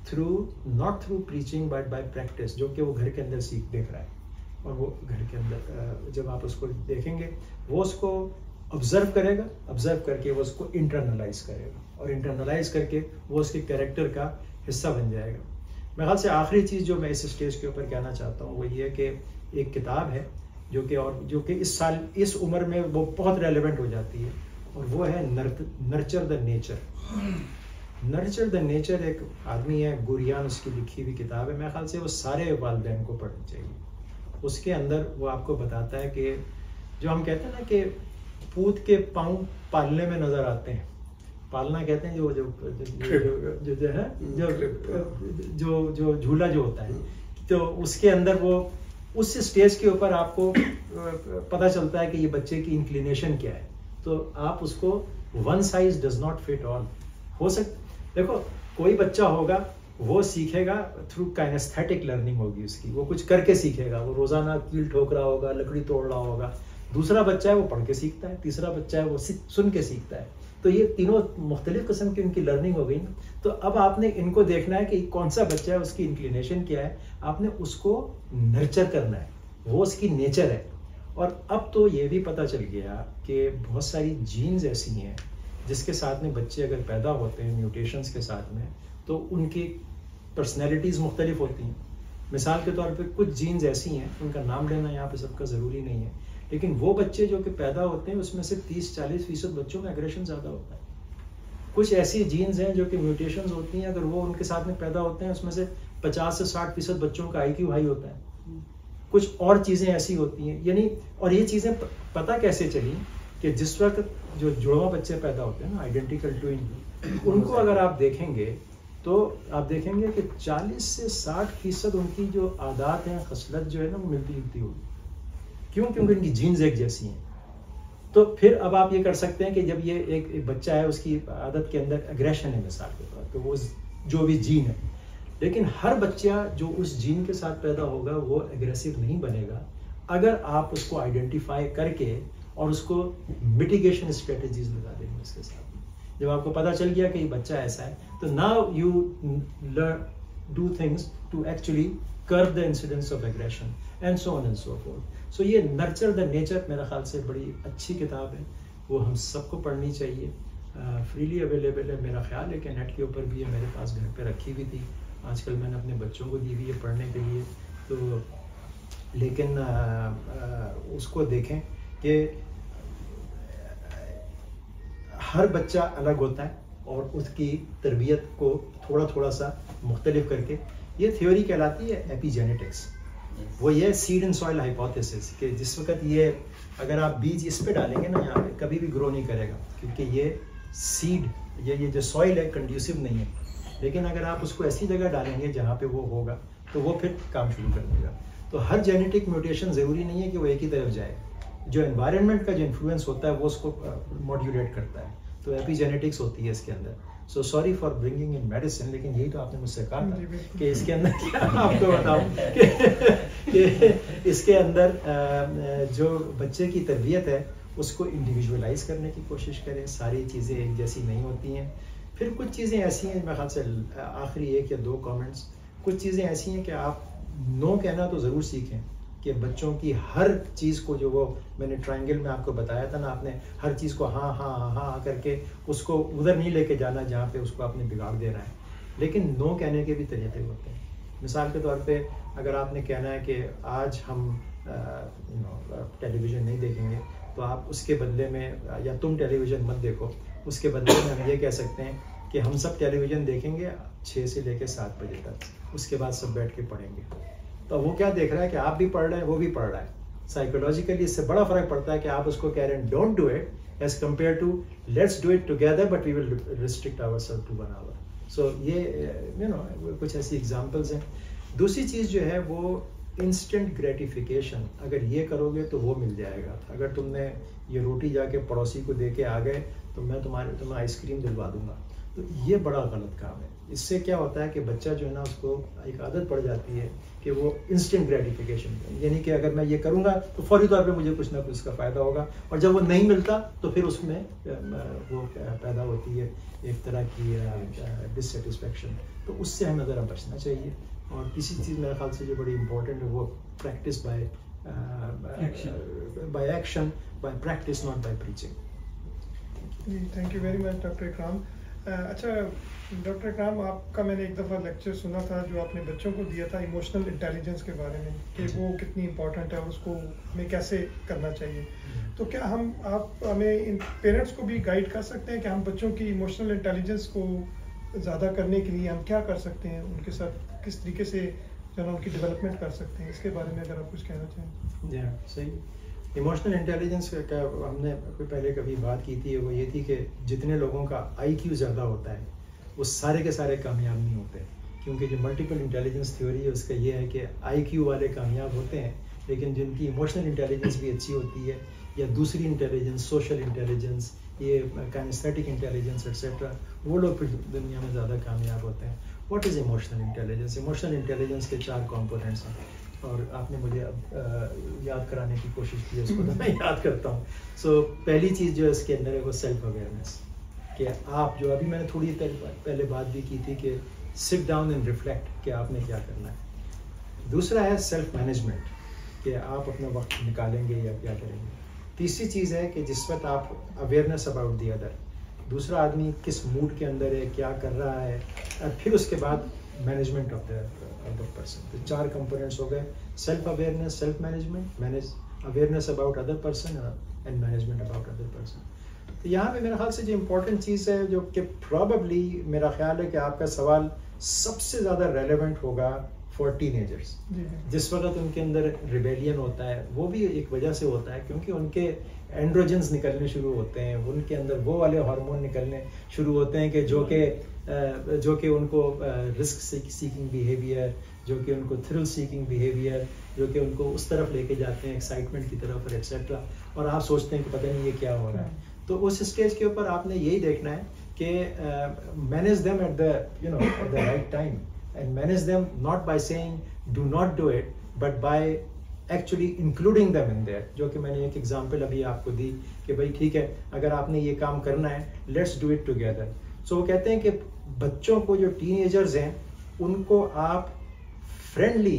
through, not through preaching but by practice, जो कि वो घर के अंदर देख रहा है। और वो घर के अंदर जब आप उसको देखेंगे, वो उसको ऑब्जर्व करेगा, ऑब्जर्व करके वो उसको इंटरनलाइज करेगा, और इंटरनलाइज करके वो उसके कैरेक्टर का हिस्सा बन जाएगा। मेरे ख्याल से आखिरी चीज़ जो मैं इस स्टेज के ऊपर कहना चाहता हूँ वो ये है कि एक किताब है जो कि इस साल, इस उम्र में वो बहुत रेलेवेंट हो जाती है, और वो है nurture the nature. Nurture the nature एक आदमी है, गुरियान, उसकी लिखी हुई किताब है। मेरे ख्याल से वो सारे वालिदैन को पढ़नी चाहिए। उसके अंदर वो आपको बताता है कि जो हम कहते हैं ना कि पूत के पाँव पालने में नज़र आते हैं, पालना कहते हैं जो झूला जो होता है, तो उसके अंदर वो उस स्टेज के ऊपर आपको पता चलता है कि ये बच्चे की इंक्लिनेशन क्या है। तो आप उसको, one size does not fit all. हो देखो, कोई बच्चा होगा वो सीखेगा थ्रू काइनेस्थेटिक लर्निंग होगी उसकी, वो कुछ करके सीखेगा, वो रोजाना कील ठोक रहा होगा, लकड़ी तोड़ रहा होगा। दूसरा बच्चा है वो पढ़ के सीखता है, तीसरा बच्चा है वो सुन के सीखता है। तो ये तीनों मुख्तलिफ किस्म की उनकी लर्निंग हो गई ना। तो अब आपने इनको देखना है कि कौन सा बच्चा है, उसकी इंक्लिनेशन क्या है, आपने उसको नर्चर करना है, वो उसकी नेचर है। और अब तो ये भी पता चल गया कि बहुत सारी जीन्स ऐसी हैं जिसके साथ में बच्चे अगर पैदा होते हैं म्यूटेशंस के साथ में, तो उनकी पर्सनैलिटीज़ मुख्तलिफ होती हैं। मिसाल के तौर पे कुछ जीन्स ऐसी हैं, उनका नाम लेना यहाँ पे सबका ज़रूरी नहीं है, लेकिन वो बच्चे जो कि पैदा होते हैं उसमें से 30-40% बच्चों में एग्रेशन ज़्यादा होता है। कुछ ऐसी जीन्स हैं जो कि म्यूटेशंस होती हैं, अगर वो उनके साथ में पैदा होते हैं उसमें से 50 से 60% बच्चों का IQ हाई होता है। कुछ और चीज़ें ऐसी होती हैं, यानी और ये चीज़ें पता कैसे चली कि जिस वक्त जो जुड़वा बच्चे पैदा होते हैं ना, आइडेंटिकल ट्विन, उनको अगर आप देखेंगे तो आप देखेंगे कि 40 से 60% उनकी जो आदत हैं, खसलत जो है ना, वो मिलती जुलती होगी। क्यों? क्योंकि उनकी जीन्स एक जैसी हैं। तो फिर अब आप ये कर सकते हैं कि जब ये एक बच्चा है, उसकी आदत के अंदर एग्रेशन है मिसाल के तौर पे, वो जो भी जीन है, लेकिन हर बच्चा जो उस जीन के साथ पैदा होगा वो एग्रेसिव नहीं बनेगा अगर आप उसको आइडेंटिफाई करके और उसको मिटिगेशन स्ट्रेटजीज लगा देंगे उसके साथ। जब आपको पता चल गया कि ये बच्चा ऐसा है, तो now you learn do things to actually curb the incidence of aggression and so on and so forth. So ये नर्चर द नेचर मेरे ख्याल से बड़ी अच्छी किताब है, वो हम सबको पढ़नी चाहिए। फ्रीली अवेलेबल है मेरा ख्याल है कि नेट के ऊपर भी है, मेरे पास घर पे रखी हुई थी, आजकल मैंने अपने बच्चों को दी हुई है पढ़ने के लिए। तो लेकिन उसको देखें कि हर बच्चा अलग होता है और उसकी तरबियत को थोड़ा थोड़ा सा मुख्तलिफ करके, ये थ्योरी कहलाती है एपिजेनेटिक्स। वो ये सीड एंड सॉइल हाइपोथेसिस कि जिस वक्त ये अगर आप बीज इस पे डालेंगे ना, यहाँ पे कभी भी ग्रो नहीं करेगा, क्योंकि ये सीड ये जो सॉइल है कंड्यूसिव नहीं है। लेकिन अगर आप उसको ऐसी जगह डालेंगे जहाँ पे वो होगा तो वो फिर काम शुरू कर देगा। तो हर जेनेटिक म्यूटेशन ज़रूरी नहीं है कि वो एक ही तरफ जाए, जो एनवायरनमेंट का जो इन्फ्लुएंस होता है वो उसको मॉड्यूलेट करता है। तो एपिजेनेटिक्स होती है इसके अंदर। So sorry for bringing in medicine, लेकिन यही तो आपने मुझसे कहा था कि इसके अंदर क्या आपको बताऊं कि इसके अंदर जो बच्चे की तरबियत है उसको इंडिविजुअलाइज करने की कोशिश करें। सारी चीज़ें एक जैसी नहीं होती हैं। फिर कुछ चीज़ें ऐसी हैं, मेरे ख्याल से आखिरी 1 या 2 कमेंट्स, कुछ चीज़ें ऐसी हैं कि आप नो कहना तो ज़रूर सीखें कि बच्चों की हर चीज़ को, जो वो मैंने ट्रायंगल में आपको बताया था ना, आपने हर चीज़ को हाँ हाँ हाँ हाँ करके उसको उधर नहीं लेके जाना जहाँ पे उसको आपने बिगाड़ देना है। लेकिन नो कहने के भी तरीके होते हैं। मिसाल के तौर पे अगर आपने कहना है कि आज हम टेलीविज़न नहीं देखेंगे, तो आप उसके बदले में, या तुम टेलीविज़न मत देखो, उसके बदले में हम ये कह सकते हैं कि हम सब टेलीविज़न देखेंगे 6 से लेकर 7 बजे तक, उसके बाद सब बैठ के पढ़ेंगे। तो वो क्या देख रहा है कि आप भी पढ़ रहे हैं, वो भी पढ़ रहा है। साइकोलॉजिकली इससे बड़ा फर्क पड़ता है कि आप उसको कह रहे हैं don't do it as compare to let's do it together but we will restrict ourselves to 1 hour. So ये कुछ ऐसी एग्जांपल्स हैं। दूसरी चीज़ जो है वो इंस्टेंट ग्रेटिफिकेशन, अगर ये करोगे तो वो मिल जाएगा। अगर तुमने ये रोटी जाके पड़ोसी को दे के आ गए तो मैं तुम्हें आइसक्रीम दिलवा दूंगा, तो ये बड़ा गलत काम है। इससे क्या होता है कि बच्चा जो है ना, उसको एक आदत पड़ जाती है कि वो इंस्टेंट ग्रेटिफिकेशन, यानी कि अगर मैं ये करूँगा तो फौरी तौर पे मुझे कुछ ना कुछ उसका फ़ायदा होगा, और जब वो नहीं मिलता तो फिर उसमें वो पैदा होती है एक तरह की डिससेटिस्फेक्शन। तो उससे हमें ज़रा बचना चाहिए। और तीसरी चीज़ मेरे ख्याल से जो बड़ी इंपॉर्टेंट है वो practice by action, by practice, not by preaching. Thank you very much doctor Ikram. अच्छा डॉक्टर इकराम, आपका मैंने एक दफ़ा लेक्चर सुना था जो आपने बच्चों को दिया था इमोशनल इंटेलिजेंस के बारे में, कि वो कितनी इम्पोर्टेंट है और उसको हमें कैसे करना चाहिए। तो क्या आप हमें पेरेंट्स को भी गाइड कर सकते हैं कि हम बच्चों की इमोशनल इंटेलिजेंस को ज़्यादा करने के लिए हम क्या कर सकते हैं, उनके साथ किस तरीके से जो है उनकी डेवलपमेंट कर सकते हैं, इसके बारे में अगर आप कुछ कहना चाहें। सही। इमोशनल इंटेलिजेंस का हमने पहले कभी बात की थी, वो ये थी कि जितने लोगों का IQ ज़्यादा होता है वो सारे के सारे कामयाब नहीं होते, क्योंकि जो मल्टीपल इंटेलिजेंस थ्योरी है उसका ये है कि IQ वाले कामयाब होते हैं, लेकिन जिनकी इमोशनल इंटेलिजेंस भी अच्छी होती है, या दूसरी इंटेलिजेंस, सोशल इंटेलिजेंस, ये काइनेस्थेटिक इंटेलिजेंस एक्सेट्रा, वो लोग फिर दुनिया में ज़्यादा कामयाब होते हैं। What is emotional intelligence? Emotional intelligence के 4 कंपोनेंट्स हैं, और आपने मुझे अब याद कराने की कोशिश की है, उसको तो मैं याद करता हूँ। सो पहली चीज़ जो इसके अंदर है वो सेल्फ अवेयरनेस, कि आप जो अभी मैंने थोड़ी देर पहले बात भी की थी कि सिट डाउन एंड रिफ्लेक्ट कि आपने क्या करना है। दूसरा है सेल्फ मैनेजमेंट, कि आप अपना वक्त निकालेंगे या क्या करेंगे। तीसरी चीज़ है कि जिस वक्त आप अवेयरनेस अबाउट दी अदर, दूसरा आदमी किस मूड के अंदर है, क्या कर रहा है, और फिर उसके बाद management of the other person. तो 4 कंपोनेंट्स हो गए, self awareness, self management, awareness about other person and management about other person. तो यहाँ पे मेरे ख्याल से जो इम्पोर्टेंट चीज़ है, जो कि प्रॉबली मेरा ख्याल है कि आपका सवाल सबसे ज़्यादा रेलेवेंट होगा फॉर टीनेजर्स। जिस वक्त उनके अंदर रिबेलियन होता है, वो भी एक वजह से होता है क्योंकि उनके एंड्रोजन्स निकलने शुरू होते हैं, उनके अंदर वो वाले हार्मोन निकलने शुरू होते हैं कि जो कि उनको रिस्क सीकिंग बिहेवियर, जो कि उनको थ्रिल सीकिंग बिहेवियर, जो कि उनको उस तरफ लेके जाते हैं एक्साइटमेंट की तरफ और एक्सेट्रा, और आप सोचते हैं कि पता नहीं ये क्या हो रहा है। तो उस स्टेज के ऊपर आपने यही देखना है कि manage them at the right time, and manage them not by saying do not do it, but by actually including them in their. जो कि मैंने एक एग्जांपल अभी आपको दी कि भाई ठीक है, अगर आपने ये काम करना है, लेट्स डू इट टुगेदर। सो वो कहते हैं कि बच्चों को, जो टीनेजर्स हैं, उनको आप फ्रेंडली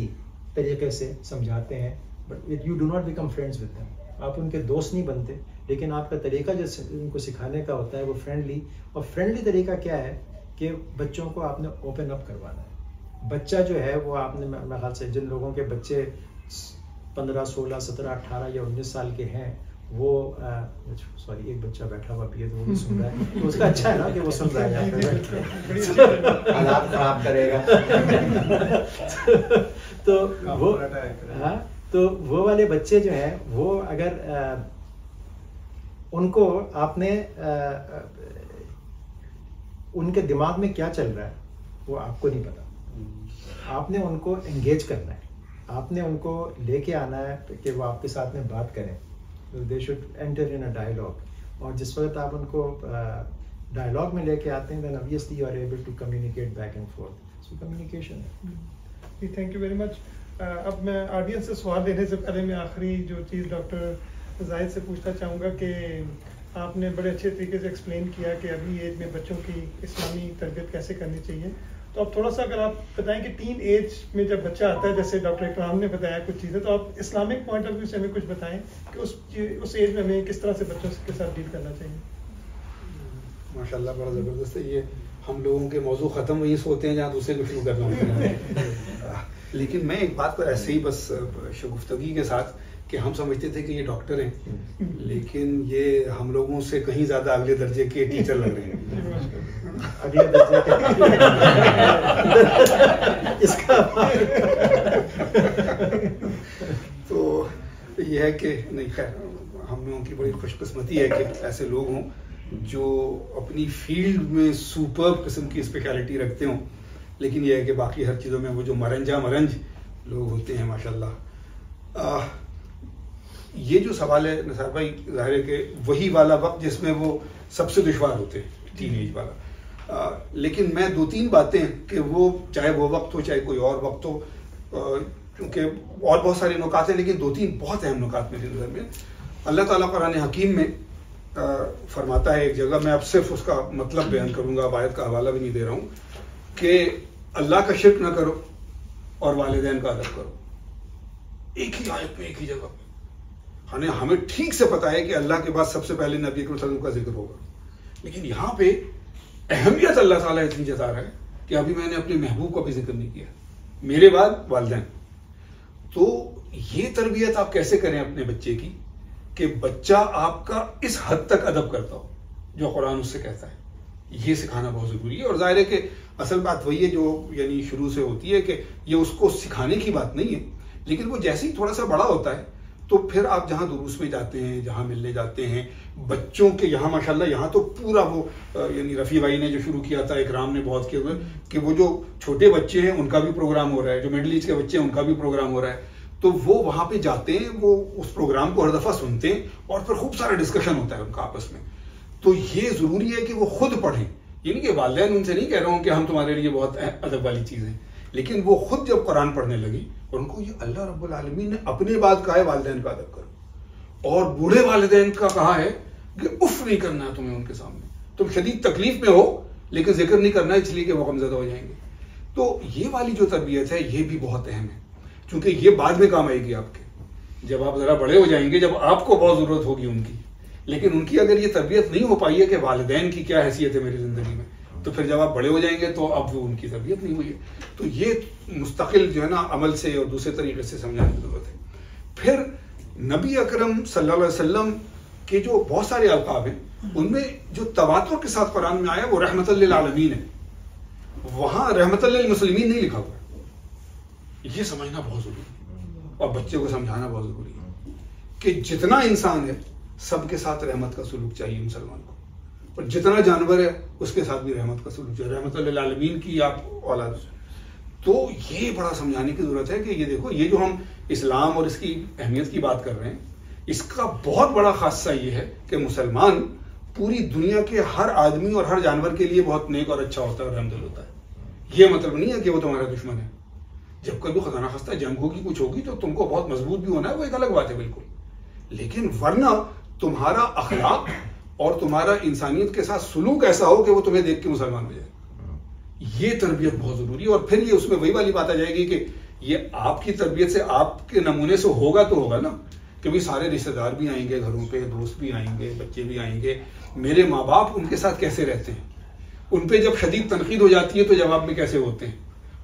तरीके से समझाते हैं, but you do not become friends with them. आप उनके दोस्त नहीं बनते, लेकिन आपका तरीका जो उनको सिखाने का होता है वो फ्रेंडली। और फ्रेंडली तरीका क्या है कि बच्चों को आपने ओपन अप करवाना है। बच्चा जो है वो आपने, मेरे ख्याल से जिन लोगों के बच्चे 15, 16, 17, 18 या 19 साल के हैं, वो सॉरी एक बच्चा बैठा हुआ भी है तो वो भी सुन रहा है, तो उसका अच्छा है ना कि वो सुन रहा है, हालात खराब करेगा। तो वो, हाँ, तो वो वाले बच्चे जो हैं, वो अगर उनको आपने उनके दिमाग में क्या चल रहा है वो आपको नहीं पता। आपने उनको एंगेज करना है, आपने उनको लेके आना है कि वो आपके साथ में बात करें। They should enter in a dialogue. और जिस वक्त आप उनको डायलॉग में लेके आते हैं, then obviously you are able to communicate back and forth. So communication है। Thank you very much. अब मैं ऑडियंस से सवाल देने से पहले मैं आखिरी जो चीज़ डॉक्टर जाहिद से पूछना चाहूँगा कि आपने बड़े अच्छे तरीके से एक्सप्लेन किया कि अभी एज में बच्चों की इस्लामी तरबियत कैसे करनी चाहिए। तो अब थोड़ा सा अगर आप बताएं कि टीन एज में जब बच्चा आता है, जैसे डॉक्टर इकराम ने बताया कुछ चीज़ें, तो आप इस्लामिक पॉइंट ऑफ व्यू से हमें कुछ बताएं कि उस एज में हमें किस तरह से बच्चों के साथ डील करना चाहिए। माशाल्लाह, बड़ा ज़बरदस्त है ये। हम लोगों के मौजू ख़त्म वहीं से होते हैं जहाँ दूसरे को शुरू करना होता है। लेकिन मैं एक बात पर ऐसे ही बस शगुफ्तगी के साथ कि हम समझते थे कि ये डॉक्टर हैं, लेकिन ये हम लोगों से कहीं ज़्यादा अगले दर्जे के टीचर लग रहे हैं। अगले दर्जे के इसका तो ये है कि नहीं, खैर हम लोगों की बड़ी खुशकिस्मती है कि ऐसे लोग हों जो अपनी फील्ड में सुपर किस्म की स्पेशलिटी रखते हों, लेकिन यह है कि बाकी हर चीज़ों में वो जो मरंज लोग होते हैं माशाल्लाह। ये जो सवाल है निसार भाई, ज़ाहिर है कि वही वाला वक्त जिसमें वो सबसे दुश्वार होते हैं, टीनेज वाला। लेकिन मैं 2-3 बातें कि वो चाहे वो वक्त हो चाहे कोई और वक्त हो, क्योंकि और बहुत सारे नुकात हैं, लेकिन 2-3 बहुत अहम नुकात मेरी नज़र में। अल्लाह ताला कुरान हकीम में फरमाता है एक जगह, मैं अब सिर्फ उसका मतलब बयान करूंगा, आयत का हवाला भी नहीं दे रहा हूँ, कि अल्लाह का शिर्क न करो और वालिदैन का अदब करो। एक ही आयत में, एक ही जगह पे। हमें ठीक से पता है कि अल्लाह के बाद सबसे पहले नबी अकरम सल्लल्लाहु अलैहि वसल्लम का जिक्र होगा, लेकिन यहाँ पे अहमियत अल्लाह ताला इतनी जता रहा है कि अभी मैंने अपने महबूब का भी जिक्र नहीं किया, मेरे बाद वालिदैन। तो ये तरबियत आप कैसे करें अपने बच्चे की कि बच्चा आपका इस हद तक अदब करता हो जो कुरान उससे कहता है, ये सिखाना बहुत ज़रूरी है। और जाहिर है कि असल बात वही है जो यानी शुरू से होती है कि ये उसको सिखाने की बात नहीं है, लेकिन वो जैसे ही थोड़ा सा बड़ा होता है तो फिर आप जहाँ दुरूस में जाते हैं, जहाँ मिलने जाते हैं बच्चों के, यहाँ माशाल्लाह यहाँ तो पूरा वो यानी रफ़ी भाई ने जो शुरू किया था, इकराम ने बहुत किया हुआ कि वो जो छोटे बच्चे हैं उनका भी प्रोग्राम हो रहा है, जो मिडिल ईस्ट के बच्चे हैं उनका भी प्रोग्राम हो रहा है। तो वो वहाँ पे जाते हैं, वो उस प्रोग्राम को हर दफ़ा सुनते हैं और फिर खूब सारा डिस्कशन होता है उनका आपस में। तो ये ज़रूरी है कि वो खुद पढ़ें, यानी कि वालिदैन उनसे नहीं कह रहा हूँ कि हम तुम्हारे लिए बहुत अदब वाली चीज़ है, लेकिन वो खुद जब कुरान पढ़ने लगी और उनको ये अल्लाह रब्बुल आलमीन ने अपने बाद कहा है वालिदैन का अदब करो, और बूढ़े वालिदैन का कहा है कि उफ नहीं करना है तुम्हें उनके सामने, तुम शदीद तकलीफ में हो लेकिन जिक्र नहीं करना इसलिए कि वो गमज़दा हो जाएंगे। तो ये वाली जो तरबियत है ये भी बहुत अहम है, क्योंकि ये बाद में काम आएगी आपके, जब आप ज़रा बड़े हो जाएंगे, जब आपको बहुत ज़रूरत होगी उनकी। लेकिन उनकी अगर ये तरबियत नहीं हो पाई है कि वालिदैन की क्या हैसियत है मेरी ज़िंदगी में, तो फिर जब आप बड़े हो जाएंगे तो अब वो उनकी तरबियत नहीं हुई है। तो ये मुस्तकिल जो है ना अमल से और दूसरे तरीके से समझाने की जरूरत है। फिर नबी अकरम सल्लल्लाहु अलैहि वसल्लम के जो बहुत सारे अल्काब हैं उनमें जो तवातुर के साथ कुरान में आया वो रहमतल लिल आलमीन है, वहां रहमतल लिल मुस्लिमीन नहीं लिखा हुआ है। ये समझना बहुत जरूरी है और बच्चे को समझाना बहुत जरूरी है कि जितना इंसान है सबके साथ रहमत का सलूक चाहिए मुसलमान को, और जितना जानवर है उसके साथ भी रहमत का सलूक चाहिए। रहमतल लिल आलमीन की आप औलाद। तो ये बड़ा समझाने की जरूरत है कि ये देखो, ये जो हम इस्लाम और इसकी अहमियत की बात कर रहे हैं, इसका बहुत बड़ा खासा ये है कि मुसलमान पूरी दुनिया के हर आदमी और हर जानवर के लिए बहुत नेक और अच्छा होता है और रहमदिल होता है। ये मतलब नहीं है कि वो तुम्हारा दुश्मन है। जब कभी खुदा ना खास्ता जंग होगी, कुछ होगी, तो तुमको बहुत मजबूत भी होना है, वो एक अलग बात है बिल्कुल, लेकिन वरना तुम्हारा अखलाक और तुम्हारा इंसानियत के साथ सुलूक ऐसा हो कि वो तुम्हें देख के मुसलमान हो जाए। ये तरबियत बहुत जरूरी है। और फिर ये उसमें वही वाली बात आ जाएगी कि ये आपकी तरबियत से, आपके नमूने से होगा तो होगा ना, क्योंकि सारे रिश्तेदार भी आएंगे घरों पे, दोस्त भी आएंगे, बच्चे भी आएंगे। मेरे माँ बाप उनके साथ कैसे रहते हैं, उन पे जब शदीद तनकीद हो जाती है तो जवाब में कैसे होते हैं,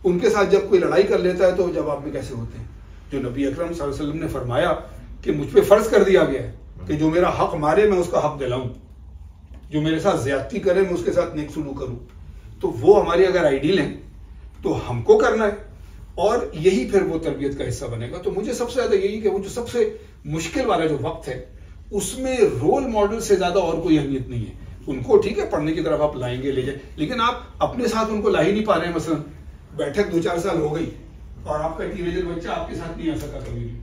उनके साथ जब कोई लड़ाई कर लेता है तो जवाब में कैसे होते हैं। जो नबी अकरम सल्लल्लाहु अलैहि वसल्लम ने फरमाया कि मुझ पे फर्ज कर दिया गया है कि जो मेरा हक मारे मैं उसका हक दिलाऊं, जो मेरे साथ ज्यादती करे मैं उसके साथ नेक सुलूक करूं, तो वो हमारी अगर आइडियल है तो हमको करना है और यही फिर वो तरबियत का हिस्सा बनेगा। तो मुझे सबसे ज्यादा यही कि वो जो सबसे मुश्किल वाला जो वक्त है उसमें रोल मॉडल से ज्यादा और कोई अहमियत नहीं है। उनको ठीक है पढ़ने की तरफ आप लाएंगे, ले जाए, लेकिन आप अपने साथ उनको ला ही नहीं पा रहे हैं। मसलन बैठक 2-4 साल हो गई और आपका टीनेजर बच्चा आपके साथ नहीं आ सका कभी भी,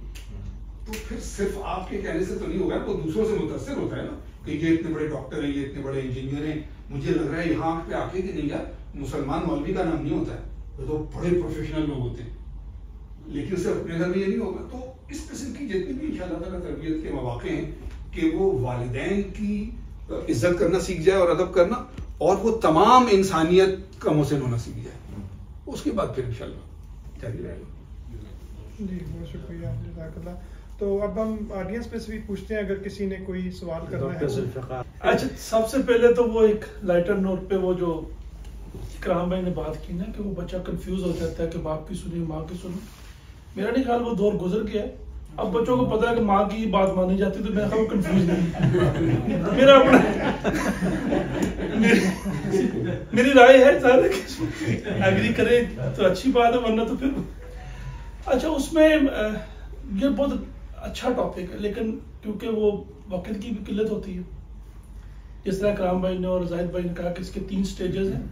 तो फिर सिर्फ आपके कहने से तो नहीं होगा, वो दूसरों से मुतासिर होता है ना कि ये इतने बड़े डॉक्टर हैं, ये इतने बड़े इंजीनियर हैं, मुझे लग रहा है यहाँ पे आके कि नहीं यार मुसलमान मौलवी का नाम नहीं होता है, तो बड़े प्रोफेशनल लोग होते हैं, लेकिन सिर्फ अपने घर में ये नहीं होगा। तो इस किस्म की जितनी भी इंशाअल्लाह ताला तरबियत के मौके हैं कि वो वालिदैन की इज्जत करना सीख जाए और अदब करना, और वो तमाम इंसानियत का मोहसिन होना सीख जाए, उसके बाद फिर इंशाअल्लाह जारी रहेगा। जी बहुत शुक्रिया, जज़ाकल्लाह। तो अब हम ऑडियंस पे से भी पूछते हैं अगर किसी ने कोई सवाल करना है। अच्छा, सबसे पहले तो वो एक लाइटर नोट पे वो जो इकराम भाई ने बात की ना कि वो बच्चा कंफ्यूज हो जाता है कि बाप की सुनी माँ की सुनी, मेरा नहीं ख्याल वो दौर गुजर गया है। अब बच्चों को पता है कि माँ की बात मानी जाती, तो मेरा ख्याल वो कंफ्यूज नहीं। मेरा अपना मेरी राय है, सारे एग्री करें तो अच्छी बात है, वरना तो फिर अच्छा। उसमें ये बहुत अच्छा टॉपिक है, लेकिन क्योंकि वो वक्त की भी किल्लत होती है, जिस तरह इकराम भाई ने और जाहिद भाई ने कहा कि इसके 3 स्टेजेस हैं,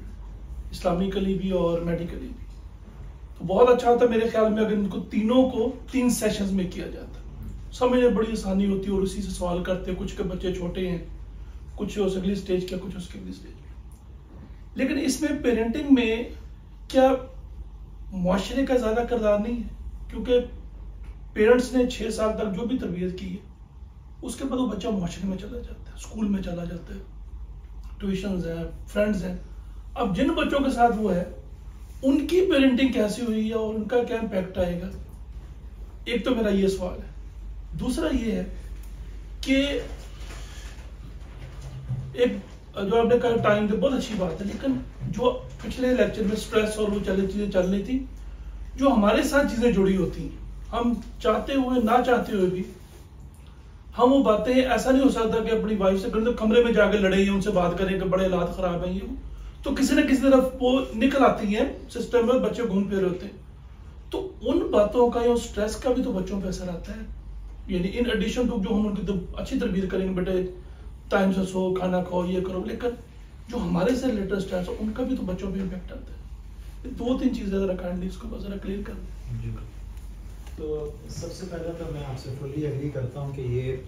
इस्लामिकली भी और मेडिकली भी। तो बहुत अच्छा होता मेरे ख्याल में अगर इनको तीनों को 3 सेशंस में किया जाता, समझने बड़ी आसानी होती है और उसी से सवाल करते हैं। कुछ के बच्चे छोटे हैं, कुछ उस अगली स्टेज के, कुछ उसके अगली स्टेज में। लेकिन इसमें पेरेंटिंग में क्या मुआशरे का ज्यादा किरदार नहीं है? क्योंकि पेरेंट्स ने 6 साल तक जो भी तरबियत की है, उसके बाद वो बच्चा मुआशरे में चला जाता है, स्कूल में चला जाता है, ट्यूशंस हैं, फ्रेंड्स हैं। अब जिन बच्चों के साथ वो है, उनकी पेरेंटिंग कैसी हुई है और उनका क्या इम्पैक्ट आएगा, एक तो मेरा ये सवाल है। दूसरा ये है कि एक जो आपने कहा टाइम तो बहुत अच्छी बात है, लेकिन जो पिछले लेक्चर में स्ट्रेस और वो चीजें चल रही थी, जो हमारे साथ चीजें जुड़ी होती हैं, हम चाहते हुए ना चाहते हुए भी हम वो बातें, ऐसा नहीं हो सकता कि अपनी वाइफ से तो कमरे में जाकर लड़े, उनसे बात करें कि बड़े हालात खराब हैं, ये तो किसी न किसी तरफ वो निकल आती है सिस्टम में, बच्चे घूम फिर होते हैं। तो उन बातों का या स्ट्रेस का भी तो बच्चों पे असर आता है। यानी इन एडिशन टू जो हम उनकी तो अच्छी तरबियत करेंगे, बेटे टाइम से सो, खाना खाओ, ये करो, लेकिन जो हमारे से रिलेटेड स्ट्रेस है उनका भी तो बच्चों पे इम्पैक्ट आता है। 2-3 चीजें जरा काइंडली इसको जरा क्लियर कर दें। तो सबसे पहले तो मैं आपसे फुली एग्री करता हूँ कि ये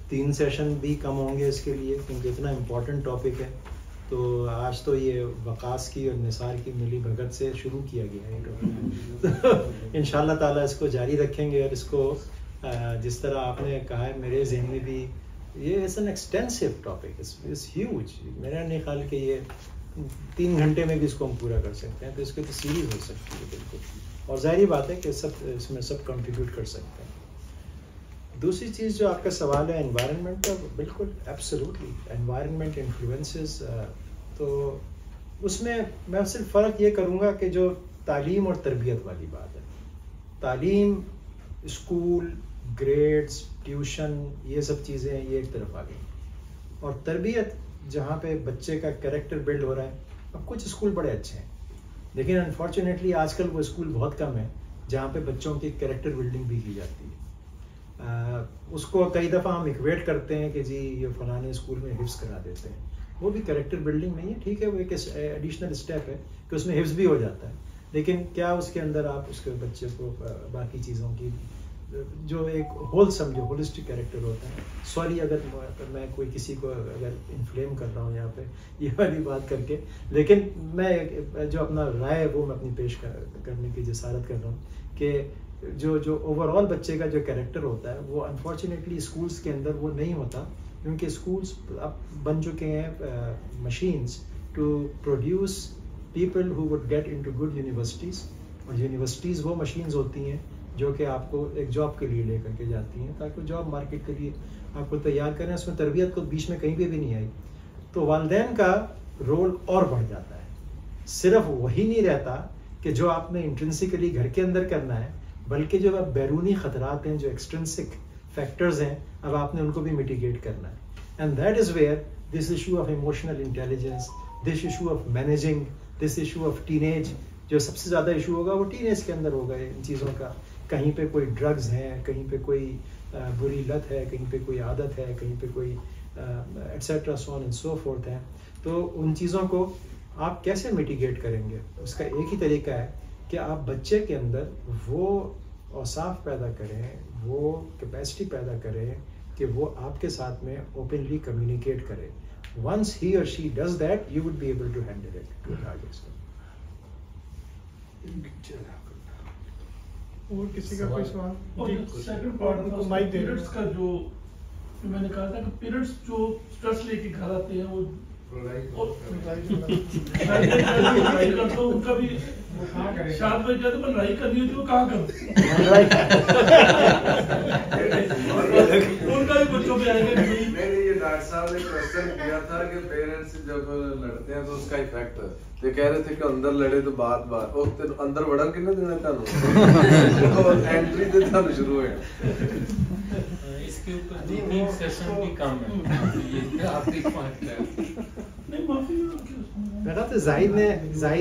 3 सेशन भी कम होंगे इसके लिए, क्योंकि इतना इम्पोर्टेंट टॉपिक है। तो आज तो ये वकास की और निसार की मिली भगत से शुरू किया गया है, तो इंशाल्लाह ताला इसको जारी रखेंगे। और इसको जिस तरह आपने कहा है, मेरे जहन में भी ये is an extensive topic, is huge. मेरा नहीं ख्याल कि ये 3 घंटे में भी इसको हम पूरा कर सकते हैं, तो इसकी तो सीरीज हो सकती है बिल्कुल। और जाहिर बात है कि सब इसमें सब कंट्रीब्यूट कर सकते हैं। दूसरी चीज़ जो आपका सवाल है एनवायरनमेंट का, बिल्कुल एब्सोल्युटली एनवायरनमेंट इन्फ्लुएंसेस तो उसमें मैं सिर्फ फ़र्क ये करूँगा कि जो तालीम और तरबियत वाली बात है, तालीम, स्कूल, ग्रेड्स, ट्यूशन, ये सब चीज़ें ये एक तरफ आ गई, और तरबियत जहाँ पे बच्चे का कैरेक्टर बिल्ड हो रहा है। अब कुछ स्कूल बड़े अच्छे हैं, लेकिन अनफॉर्चुनेटली आजकल वो स्कूल बहुत कम है जहाँ पे बच्चों की कैरेक्टर बिल्डिंग भी की जाती है। उसको कई दफ़ा हम इक्वेट करते हैं कि जी ये फलाने स्कूल में हिफ्स करा देते हैं, वो भी कैरेक्टर बिल्डिंग नहीं है। ठीक है, वो एक एडिशनल स्टेप है कि उसमें हिफ्स भी हो जाता है, लेकिन क्या उसके अंदर आप उसके बच्चे को बाकी चीज़ों की जो एक होलसम, जो होलिस्टिक कैरेक्टर होता है। सॉरी अगर मैं कोई किसी को अगर इन्फ्लेम कर रहा हूँ यहाँ पे ये वाली बात करके, लेकिन मैं जो अपना राय है वो मैं अपनी पेश करने की जसारत कर रहा हूँ कि जो ओवरऑल बच्चे का जो कैरेक्टर होता है वो अनफॉर्चुनेटली स्कूल्स के अंदर वो नहीं होता, क्योंकि स्कूल्स अब बन चुके हैं machines to produce people who would get into good universities, और यूनिवर्सिटीज़ वो मशीन्स होती हैं जो कि आपको एक जॉब के लिए लेकर के जाती हैं, ताकि जॉब मार्केट के लिए आपको तैयार करें। उसमें तरबियत को बीच में कहीं पे भी नहीं आई, तो वालिदैन का रोल और बढ़ जाता है। सिर्फ वही नहीं रहता कि जो आपने इंट्रिंसिकली घर के अंदर करना है, बल्कि जो अब बैरूनी ख़तरात हैं, जो एक्सट्रिंसिक फैक्टर्स हैं, अब आपने उनको भी मिटिगेट करना है। And that is where this issue of emotional intelligence, this issue of managing, this issue of teenage, जो सबसे ज़्यादा इशू होगा वो टीनेज के अंदर होगा इन चीज़ों का। कहीं पे कोई ड्रग्स हैं, कहीं पे कोई बुरी लत है, कहीं पे कोई आदत है, कहीं पे कोई etcetera so on and so fourth है। तो उन चीज़ों को आप कैसे मिटिगेट करेंगे? उसका एक ही तरीका है कि आप बच्चे के अंदर वो औसाफ पैदा करें, वो कैपेसिटी पैदा करें कि वो आपके साथ में ओपनली कम्युनिकेट करे। Once he or she does that, you would be able to handle it to a large extent. और किसी का कोई सवाल? और सेकंड पार्ट उनको माइक दे पेरेंट्स का जो मैंने कहा था कि पेरेंट्स जो स्ट्रेस लेके घर आते हैं वो तो उनका भी शायद भाई कहते हैं लड़ाई करनी होती है, वो कहाँ करते उनका भी बच्चों पे आएगा। नहीं, ये डॉक्टर साहब ने क्वेश्चन किया था कि पेरेंट्स जब लड़ते हैं तो उसका इफेक्ट है। तो कह रहे थे कि अंदर लड़े तो बात अंदर वड़न किन्ने देना तानू एंट्री ते तानू शुरू है। इसके ऊपर 2-3 सेशन भी कम है, ये आखिरी पॉइंट है। बेटा तो जाहिद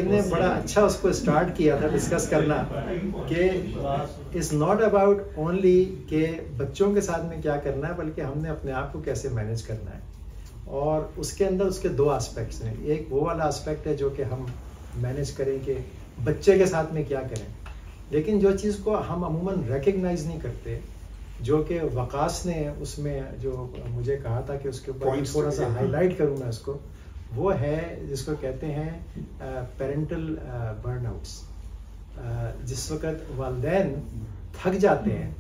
ने बड़ा अच्छा उसको स्टार्ट किया था डिस्कस करना कि इट्स नॉट अबाउट ओनली के बच्चों के साथ में क्या करना है, बल्कि हमने अपने आप को कैसे मैनेज करना है। और उसके अंदर उसके दो एस्पेक्ट्स हैं। एक वो वाला एस्पेक्ट है जो कि हम मैनेज करें कि बच्चे के साथ में क्या करें, लेकिन जो चीज़ को हम अमूमन रिकग्नाइज नहीं करते, जो कि वकास ने उसमें जो मुझे कहा था कि उसके ऊपर थोड़ा सा हाईलाइट करूँ मैं उसको, वो है जिसको कहते हैं पेरेंटल बर्नआउट्स। जिस वक्त वालिदैन थक जाते हैं,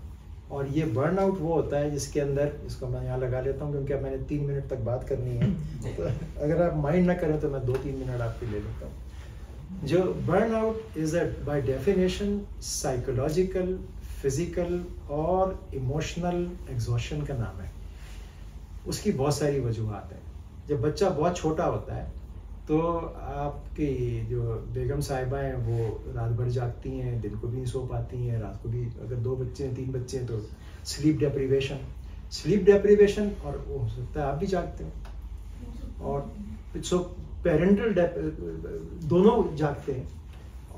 और ये बर्नआउट वो होता है जिसके अंदर, इसको मैं यहाँ लगा लेता हूँ क्योंकि अब मैंने 3 मिनट तक बात करनी है, तो अगर आप माइंड ना करें तो मैं 2-3 मिनट आपके ले लेता हूँ। जो burnout is by definition psychological, physical और इमोशनल एग्जॉशन का नाम है। उसकी बहुत सारी वजूहात हैं। जब बच्चा बहुत छोटा होता है तो आपकी जो बेगम साहिबा हैं वो रात भर जागती हैं, दिन को भी नहीं सो पाती हैं, रात को भी, अगर 2 बच्चे हैं 3 बच्चे हैं तो स्लीप डेप्रिवेशन, और हो सकता है आप भी जागते हो, और सो पेरेंटल दोनों जागते हैं।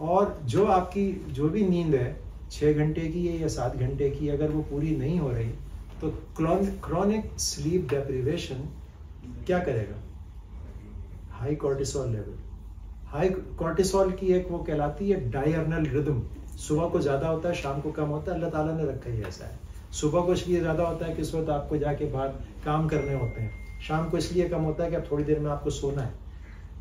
और जो आपकी जो भी नींद है 6 घंटे की है या 7 घंटे की, अगर वो पूरी नहीं हो रही तो क्रॉनिक स्लीप डेप्रिवेशन क्या करेगा? High cortisol level. High cortisol की एक वो कहलाती है डायर्नल रिदम। सुबह को ज़्यादा होता है, शाम को कम होता है। अल्लाह ताला ने रखा ही ऐसा है। सुबह को इसलिए ज़्यादा होता है कि इस वक्त आपको जाके बाहर काम करने होते हैं, शाम को इसलिए कम होता है कि अब थोड़ी देर में आपको सोना है।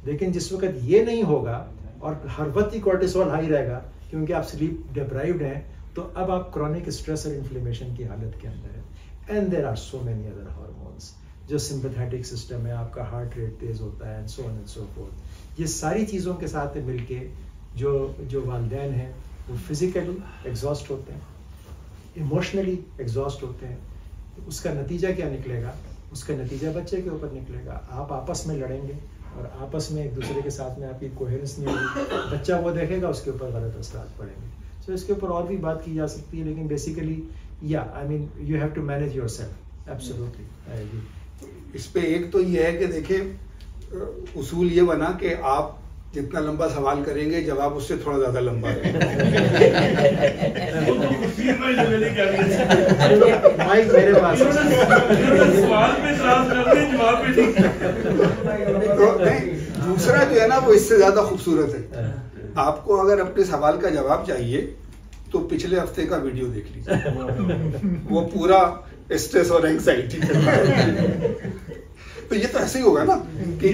लेकिन जिस वक्त ये नहीं होगा और हर वक्त ही कॉर्टिसोल हाई रहेगा क्योंकि आप स्लीप डिप्राइव्ड हैं, तो अब आप क्रॉनिक स्ट्रेस और इन्फ्लेमेशन की हालत के अंदर है। And there are so many other hormones, जो सिंपैथेटिक सिस्टम है, आपका हार्ट रेट तेज होता है, and so on and so forth. ये सारी चीज़ों के साथ मिलके जो वालिदैन हैं वो फिजिकली एग्जॉस्ट होते हैं, इमोशनली एग्जॉस्ट होते हैं। उसका नतीजा क्या निकलेगा? उसका नतीजा बच्चे के ऊपर निकलेगा। आप आपस में लड़ेंगे, और आपस में एक दूसरे के साथ में आपकी कोहेरेंस नहीं होगी, बच्चा वो देखेगा, उसके ऊपर गलत असरात पड़ेंगे। सो इसके ऊपर और भी बात की जा सकती है, लेकिन बेसिकली या I mean you have to manage yourself. Absolutely I agree. इस पे एक तो ये है कि देखिए उसूल ये बना कि आप जितना लंबा सवाल करेंगे जवाब उससे थोड़ा ज्यादा लंबा माइक मेरे पास तो नहीं, दूसरा जो है ना वो इससे ज्यादा खूबसूरत है। आपको अगर अपने सवाल का जवाब चाहिए तो पिछले हफ्ते का वीडियो देख लीजिए, वो पूरा स्ट्रेस और एंग्जाइटी तो ये तो ऐसे ही होगा ना कि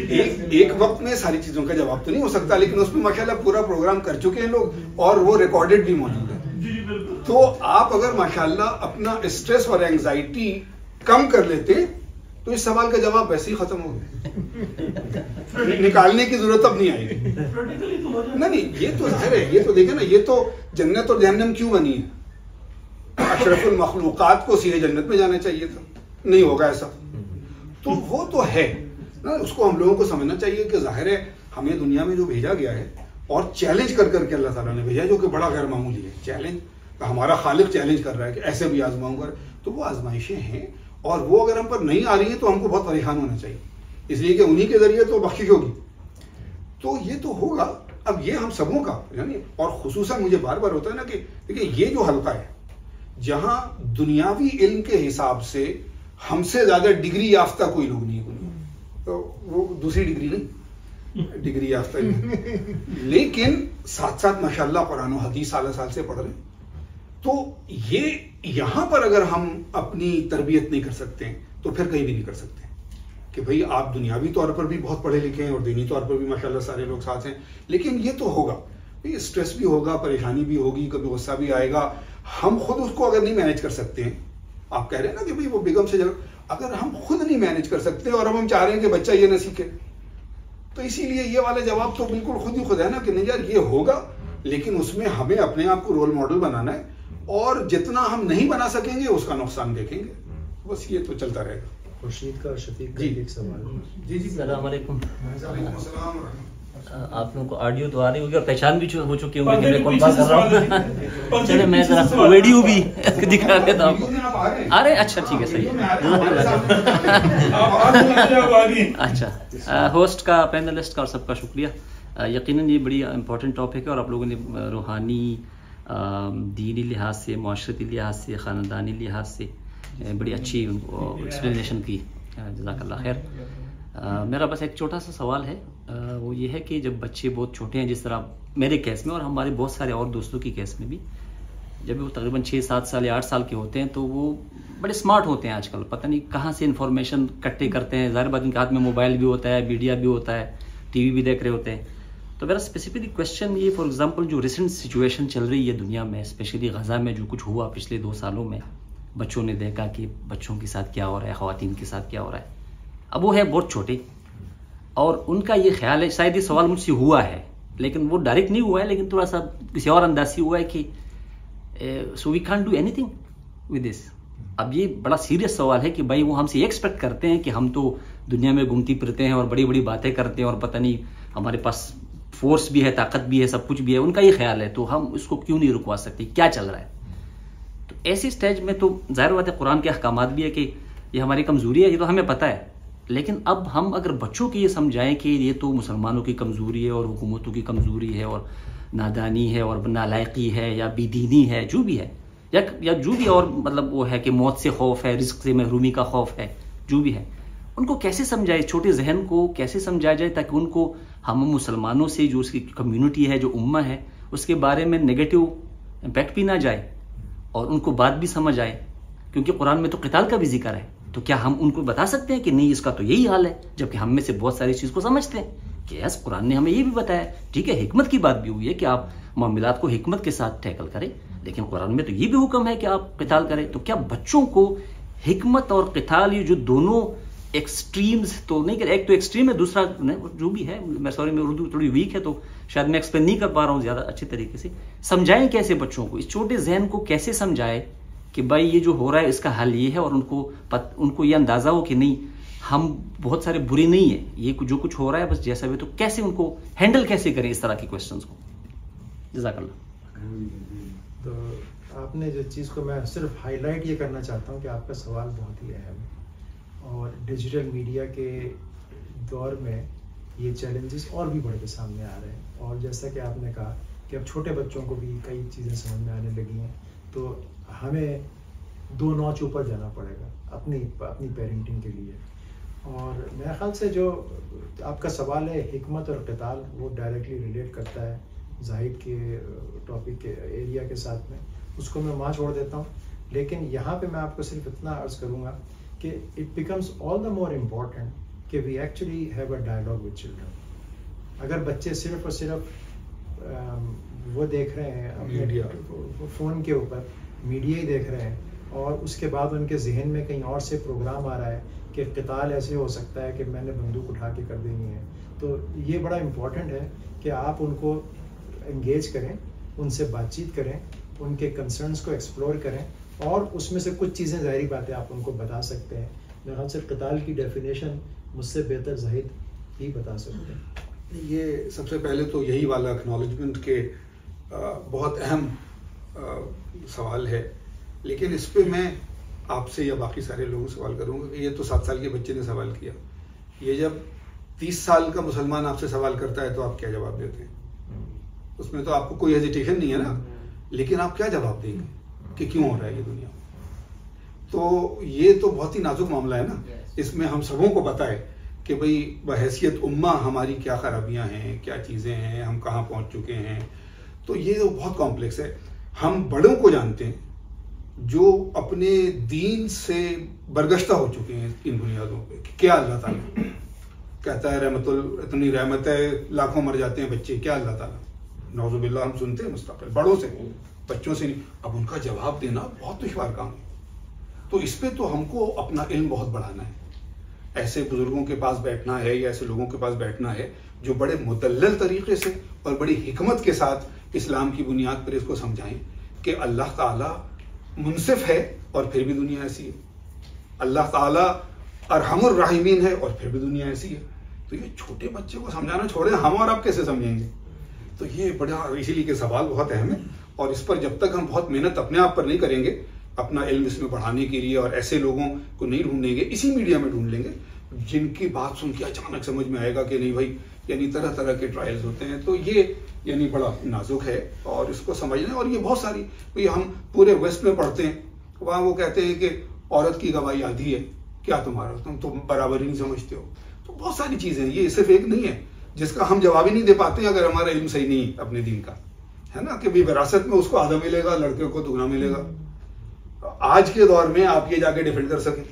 एक वक्त में सारी चीजों का जवाब तो नहीं हो सकता, लेकिन उसमें माशाल्लाह पूरा प्रोग्राम कर चुके हैं लोग और वो रिकॉर्डेड भी मौजूद है। तो आप अगर माशाल्लाह अपना स्ट्रेस और एंग्जाइटी कम कर लेते तो इस सवाल का जवाब वैसे ही खत्म हो गया, निकालने की जरूरत अब नहीं आएगी। नहीं, ये तो जाहिर है, ये तो देखे ना, ये तो जन्नत और जहन्नम क्यों बनी है? अशरफुल मखलूकात को सीधे जन्नत में जाना चाहिए था, नहीं होगा ऐसा। तो वो तो है ना, उसको हम लोगों को समझना चाहिए कि जाहिर है हमें दुनिया में जो भेजा गया है और चैलेंज कर करके अल्लाह ताला ने भेजा है, जो कि बड़ा गैर मामूली है। चैलेंज हमारा खालिक चैलेंज कर रहा है कि ऐसे भी आजमाऊंगा, तो वो आजमाइशें हैं और वो अगर हम पर नहीं आ रही है तो हमको बहुत परेशान होना चाहिए, इसलिए कि उन्हीं के जरिए तो बाकी होगी। तो ये तो होगा, अब ये हम सबों का यानी, और खुसूसन मुझे बार बार होता है ना कि देखिए ये जो हल्का है जहां दुनियावी इल्म के हिसाब से हमसे ज्यादा डिग्री याफ्ता कोई लोग नहीं है, तो वो दूसरी डिग्री नहीं, डिग्री याफ्ता नहीं, लेकिन साथ साथ माशाल्लाह कुरान और हदीस साल साल से पढ़ रहे हैं। तो ये यहां पर अगर हम अपनी तरबियत नहीं कर सकते तो फिर कहीं भी नहीं कर सकते कि भाई आप दुनियावी तौर पर भी बहुत पढ़े लिखे हैं और दीनी तौर पर भी माशाल्लाह सारे लोग साथ हैं, लेकिन ये तो होगा, स्ट्रेस भी होगा, परेशानी भी होगी, कभी गुस्सा भी आएगा। हम खुद उसको अगर नहीं मैनेज कर सकते हैं, आप कह रहे हैं ना कि भाई वो बेगम से अगर हम खुद नहीं मैनेज कर सकते और हम चाह रहे हैं कि बच्चा ये ना सीखे, तो इसीलिए ये वाला जवाब तो बिल्कुल खुद ही खुद है ना कि नहीं यार ये होगा, लेकिन उसमें हमें अपने आप को रोल मॉडल बनाना है और जितना हम नहीं बना सकेंगे उसका नुकसान देखेंगे, बस ये तो चलता रहेगा। खुर्शीद का और शफीक का एक सवाल। जी जी, अस्सलाम वालेकुम। अस्सलाम। आप लोगों को ऑडियो तो आ रही होगी और पहचान भी हो चुकी होंगी कि मैं कौन बात कर रहा हूँ। चलिए मैं जरा वीडियो भी दिखा देता हूँ। अरे अच्छा ठीक है, सही है। अच्छा, होस्ट का, पैनलिस्ट का और सबका शुक्रिया। यकीनन ये बड़ी इंपॉर्टेंट टॉपिक है और आप लोगों ने रूहानी, दीनी लिहाज से, माशरती लिहाज से, ख़ानदानी लिहाज से बड़ी अच्छी एक्सप्लेनेशन की, जज़ाकल्लाह खैर। मेरा बस एक छोटा सा सवाल है, वो ये है कि जब बच्चे बहुत छोटे हैं, जिस तरह मेरे केस में और हमारे बहुत सारे और दोस्तों की केस में भी, जब वो तकरीबन 6-7 साल या 8 साल के होते हैं तो वो बड़े स्मार्ट होते हैं आजकल, पता नहीं कहाँ से इन्फॉर्मेशन इकट्ठे करते हैं। ज़ाहिर बात इनके हाथ में मोबाइल भी होता है, मीडिया भी होता है, टीवी भी देख रहे होते हैं। तो मेरा स्पेसिफिकली क्वेश्चन ये, फॉर एग्जांपल जो रिसेंट सिचुएशन चल रही है दुनिया में, स्पेशली गज़ा में जो कुछ हुआ पिछले 2 सालों में, बच्चों ने देखा कि बच्चों के साथ क्या हो रहा है, ख़वातीन के साथ क्या हो रहा है। अब वो है बहुत छोटे और उनका ये ख्याल है, शायद ये सवाल मुझसे हुआ है लेकिन वो डायरेक्ट नहीं हुआ है, लेकिन थोड़ा सा किसी और अंदाज से हुआ है कि so we can't do anything with this. अब ये बड़ा सीरियस सवाल है कि भाई वो हमसे एक्सपेक्ट करते हैं कि हम तो दुनिया में घूमती फिरते हैं और बड़ी बड़ी बातें करते हैं और पता नहीं हमारे पास फोर्स भी है, ताकत भी है, सब कुछ भी है, उनका ये ख्याल है, तो हम इसको क्यों नहीं रुकवा सकते, क्या चल रहा है। तो ऐसी स्टेज में तो जाहिर बात है कुरान के अहकामात भी है कि ये हमारी कमजोरी है, ये तो हमें पता है, लेकिन अब हम अगर बच्चों को ये समझाएं कि ये तो मुसलमानों की कमजोरी है और हुकूमतों की कमजोरी है और नादानी है और नालायकी है या बेदीनी है, जो भी है, या जो भी और मतलब वो है कि मौत से खौफ है, रिस्क से महरूमी का खौफ है, जो भी है, उनको कैसे समझाए, छोटे जहन को कैसे समझाया जाए ताकि उनको हम मुसलमानों से जो उसकी कम्युनिटी है, जो उम्मा है, उसके बारे में नेगेटिव इम्पैक्ट भी ना जाए और उनको बात भी समझ आए। क्योंकि कुरान में तो क़िताल का भी जिक्र है, तो क्या हम उनको बता सकते हैं कि नहीं इसका तो यही हाल है, जबकि हम में से बहुत सारी चीज़ को समझते हैं कि यस कुरान ने हमें ये भी बताया। ठीक है, हिकमत की बात भी हुई है कि आप मामलात को हिकमत के साथ टैकल करें, लेकिन कुरान में तो ये भी हुक्म है कि आप क़िताल करें। तो क्या बच्चों को हिकमत और क़िताल, ये जो दोनों एक्सट्रीम्स तो नहीं कर, एक तो एक्सट्रीम है, दूसरा जो भी है, मैं सॉरी मैं उर्दू थोड़ी वीक है तो शायद मैं एक्सप्लेन नहीं कर पा रहा हूँ ज़्यादा अच्छे तरीके से। समझाएं कैसे बच्चों को, इस छोटे जहन को कैसे समझाएं कि भाई ये जो हो रहा है इसका हल ये है और उनको ये अंदाज़ा हो कि नहीं हम बहुत सारे बुरे नहीं है, ये जो कुछ हो रहा है बस जैसा भी, तो कैसे उनको हैंडल कैसे करें इस तरह के क्वेश्चंस को? जज़ाकल्लाह। तो आपने जो चीज़ को मैं सिर्फ हाईलाइट ये करना चाहता हूँ कि आपका सवाल बहुत ही अहम है, और डिजिटल मीडिया के दौर में ये चैलेंजेस और भी बढ़ के सामने आ रहे हैं। और जैसा कि आपने कहा कि अब छोटे बच्चों को भी कई चीज़ें समझ में आने लगी हैं, तो हमें 2 नॉच ऊपर जाना पड़ेगा अपनी पेरेंटिंग के लिए। और मेरे ख्याल से जो आपका सवाल है हिकमत और क़िताल, वो डायरेक्टली रिलेट करता है जाहिद के टॉपिक के एरिया के साथ में, उसको मैं वहाँ छोड़ देता हूँ। लेकिन यहाँ पे मैं आपको सिर्फ इतना अर्ज़ करूँगा कि it becomes all the more important कि we actually have a dialogue with children. अगर बच्चे सिर्फ और सिर्फ वो देख रहे हैं अपने फ़ोन के ऊपर मीडिया ही देख रहे हैं, और उसके बाद उनके जहन में कहीं और से प्रोग्राम आ रहा है कि क़िताल ऐसे हो सकता है कि मैंने बंदूक उठा के कर देनी है, तो ये बड़ा इम्पॉर्टेंट है कि आप उनको एंगेज करें, उनसे बातचीत करें, उनके कंसर्न्स को एक्सप्लोर करें, और उसमें से कुछ चीज़ें ज़ाहिरी बातें आप उनको बता सकते हैं। मेरे ख्याल से क़िताल की डेफिनेशन मुझसे बेहतर जाहिद ही बता सकते हैं। ये सबसे पहले तो यही वाला एक्नॉलेजमेंट के बहुत अहम सवाल है, लेकिन इस पे मैं आपसे या बाकी सारे लोगों से सवाल करूँगा कि ये तो 7 साल के बच्चे ने सवाल किया, ये जब 30 साल का मुसलमान आपसे सवाल करता है तो आप क्या जवाब देते हैं? उसमें तो आपको कोई हेजिटेशन नहीं है ना, लेकिन आप क्या जवाब देंगे कि क्यों हो रहा है ये दुनिया में? तो ये तो बहुत ही नाजुक मामला है ना। इसमें हम सबों को पता है कि भाई बहैसियत उम्मा हमारी क्या खराबियां हैं, क्या चीज़ें हैं, हम कहाँ पहुँच चुके हैं। तो ये तो बहुत कॉम्प्लेक्स है। हम बड़ों को जानते हैं जो अपने दीन से बरगश्ता हो चुके हैं इन बुनियादों पे। क्या अल्लाह ताला कहता है रहमतुल, इतनी रहमत है, लाखों मर जाते हैं बच्चे, क्या अल्लाह ताला? नौजुबिल्लाह हम सुनते हैं मुस्तक़िल बड़ों से, बच्चों से नहीं। अब उनका जवाब देना बहुत दुश्वार काम है। तो इस पे तो हमको अपना इल्म बहुत बढ़ाना है, ऐसे बुजुर्गों के पास बैठना है या ऐसे लोगों के पास बैठना है जो बड़े मुदल्लल तरीके से और बड़ी हिकमत के साथ इस्लाम की बुनियाद पर इसको समझाएं कि अल्लाह ताला मुनसिफ है और फिर भी दुनिया ऐसी है, अल्लाह ताला अरहमुर राहिमीन है और फिर भी दुनिया ऐसी है। तो ये छोटे बच्चे को समझाना छोड़े, हम और आप कैसे समझेंगे? तो ये बड़ा, इसीलिए के सवाल बहुत अहम है। और इस पर जब तक हम बहुत मेहनत अपने आप पर नहीं करेंगे, अपना इल्म इसमें बढ़ाने के लिए, और ऐसे लोगों को नहीं ढूंढेंगे, इसी मीडिया में ढूंढ लेंगे जिनकी बात सुन के अचानक समझ में आएगा कि नहीं भाई, यानी तरह तरह के ट्रायल्स होते हैं। तो ये यानी बड़ा नाजुक है और इसको समझना है। और ये बहुत सारी, तो हम पूरे वेस्ट में पढ़ते हैं, वहाँ वो कहते हैं कि औरत की गवाही आधी है, क्या तुम्हारा, तुम तो बराबर ही नहीं समझते हो। तो बहुत सारी चीज़ें, ये सिर्फ एक नहीं है जिसका हम जवाब ही नहीं दे पाते अगर हमारा इल्म सही नहीं अपने दीन का, है ना, कि भाई विरासत में उसको आधा मिलेगा, लड़के को दुगना मिलेगा। आज के दौर में आप ये जाके डिफेंड कर सकें,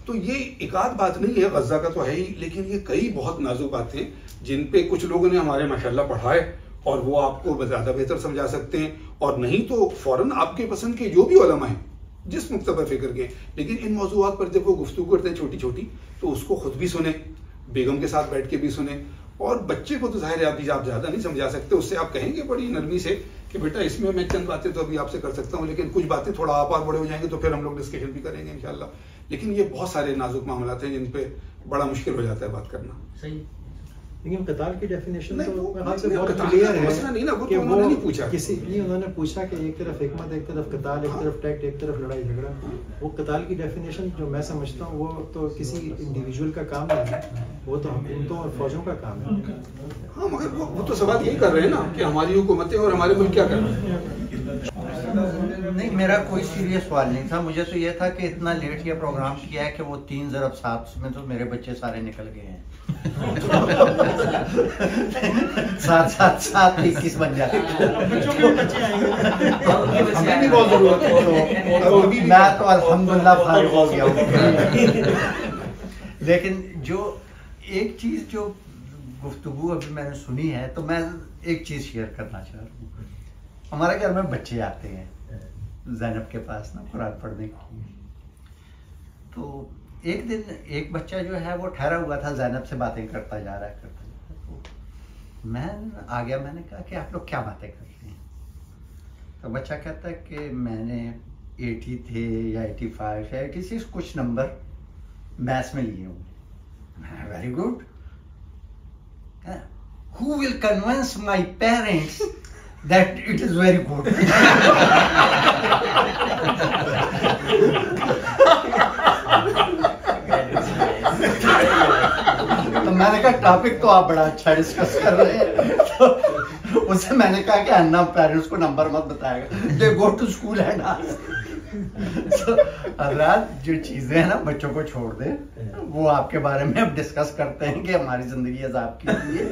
तो ये एक आध बात नहीं है, गज़ा का तो है ही, लेकिन ये कई बहुत नाजुक बातें जिन पे कुछ लोगों ने हमारे माशाल्लाह पढ़ा है और वो आपको ज़्यादा बेहतर समझा सकते हैं। और नहीं तो फौरन आपके पसंद के जो भी उलमा हैं, जिस मुक्तबा फिक्र के, लेकिन इन मौज़ूआत पर जब वो गुफ्तगू करते हैं छोटी छोटी, तो उसको खुद भी सुने, बेगम के साथ बैठ के भी सुने। और बच्चे को तो जाहिर है आप ज़्यादा नहीं समझा सकते, उससे आप कहेंगे बड़ी नरमी से कि बेटा इसमें मैं चंद बातें तो अभी आपसे कर सकता हूँ, लेकिन कुछ बातें थोड़ा आप और बड़े हो जाएंगे तो फिर हम लोग डिस्कशन भी करेंगे इंशाल्लाह। लेकिन ये बहुत सारे नाजुक मामला हैं जिन पे बड़ा मुश्किल हो जाता है बात करना। सही। लेकिन क़िताल की डेफिनेशन तो बहुत क्लियर है नहीं ना, वो कि तो उन्होंने नहीं पूछा, किसी नहीं, उन्होंने पूछा कि एक तरफ हिकमत, एक तरफ क़िताल, एक तरफ टैक्ट, एक तरफ लड़ाई झगड़ा। वो क़िताल की डेफिनेशन जो मैं समझता हूँ वो तो किसी इंडिविजुअल का काम नहीं है, वो तो हुकूमतों और फौजों का काम है। हाँ, मगर वो तो सवाल यही कर रहे हैं ना कि हमारी हुकूमतें और हमारे मुल्क क्या कर रहे हैं। नहीं, मेरा कोई सीरियस सवाल नहीं था। मुझे तो ये था कि इतना लेट ये प्रोग्राम किया है कि वो 3 ज़रब 7 में तो मेरे बच्चे सारे निकल गए हैं। 7 7 7 21 बन जाते हैं। मैं तो अल्हम्दुलिल्लाह फारिग हो गया हूँ। लेकिन जो एक चीज़ जो गुफ्तगू अभी मैंने सुनी है, तो मैं एक चीज़ शेयर करना चाह रहा हूँ। हमारे घर में बच्चे आते हैं ज़ैनब के पास ना कुरान पढ़ने के लिए। तो एक दिन एक बच्चा जो है वो ठहरा हुआ था, ज़ैनब से बातें करता जा रहा है। तो मैं आ गया, मैंने कहा कि आप लोग क्या बातें कर रहे हैं? तो बच्चा कहता है कि मैंने 80 थे या 85 या 86 कुछ नंबर मैथ्स में लिए हूँ। Very good. Who will convince my parents that it is very good? तो मैंने कहा टॉपिक तो आप बड़ा अच्छा डिस्कस कर रहे हैं. तो उससे मैंने कहा कि अन्ना पेरेंट्स को नंबर मत बताएगा, they go to school and ask. हजरात, जो चीजें हैं ना बच्चों को छोड़ दे, वो आपके बारे में अब डिस्कस करते हैं कि हमारी जिंदगी अजाब की हुई है.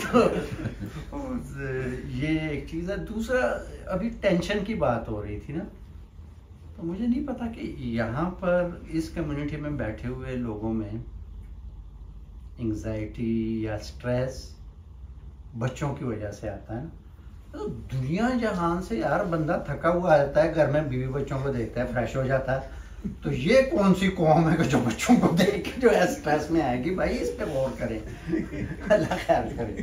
तो ये एक चीज है. दूसरा, अभी टेंशन की बात हो रही थी ना, तो मुझे नहीं पता कि यहाँ पर इस कम्युनिटी में बैठे हुए लोगों में एंजाइटी या स्ट्रेस बच्चों की वजह से आता है. तो दुनिया जहान से यार बंदा थका हुआ आता है, घर में बीवी बच्चों को देखता है, फ्रेश हो जाता है. तो ये कौन सी कौम है कि जो बच्चों को देख के जो है स्ट्रेस में आएगी? भाई इस पे गौर करें, अल्लाह खैर करे.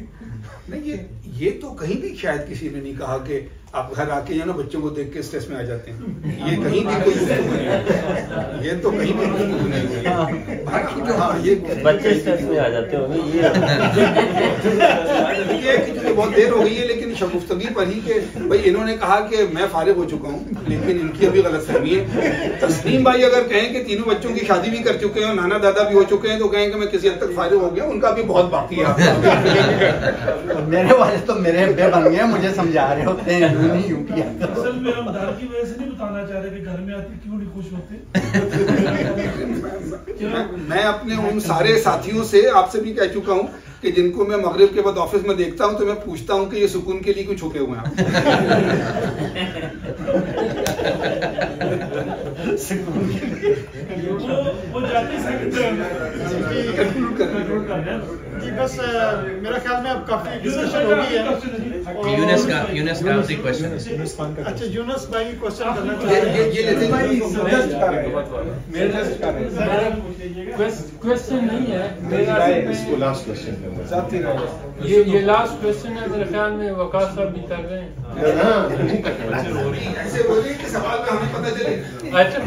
नहीं, ये तो कहीं भी शायद किसी ने नहीं कहा कि आप घर आके जो ना बच्चों को देख के स्ट्रेस में आ जाते हैं. ये कहीं भी कोई गुफ्तगू नहीं है, ये तो कहीं भी गुफ्तगू नहीं हुई. बाकी जो हाँ ये बच्चे स्ट्रेस में आ जाते होंगे. ये कि जो बहुत देर हो गई है, लेकिन शगुफ्तगी पर ही कि भाई इन्होंने कहा कि मैं फारिग हो चुका हूँ, लेकिन इनकी अभी गलतफहमी है. तस्लीम भाई अगर कहें कि तीनों बच्चों की शादी भी कर चुके हैं और नाना दादा भी हो चुके हैं, तो कहें कि मैं किसी हद तक फारिग हो गया, उनका भी बहुत बाकी है. मेरे वाले तो मेरे अब्बे बन गए, मुझे समझा रहे होते हैं यूं नहीं यूं किया. असल में हम डर की वजह से नहीं बताना चाह रहे कि घर में आते क्यों नहीं खुश होते. मैं अपने उन सारे साथियों से आपसे भी कह चुका हूँ कि जिनको मैं मगरिब के बाद ऑफिस में देखता हूँ, तो मैं पूछता हूँ कि ये सुकून के लिए क्यों छुपे हुए हैं. वो जाते जी बस मेरा ख्याल में अब काफी डिस्कशन हो गई है. यूनुस का आखिरी क्वेश्चन. अच्छा, यूनुस भाई क्वेश्चन करना चाह क्वेश्चन नहीं है मेरा. इसको लास्ट क्वेश्चन करना. ये लास्ट क्वेश्चन है, मेरे ख्याल में वकास साहब भी कर रहे हैं. ऐसे बोलिए कि सवाल का हमें पता चले. अच्छा,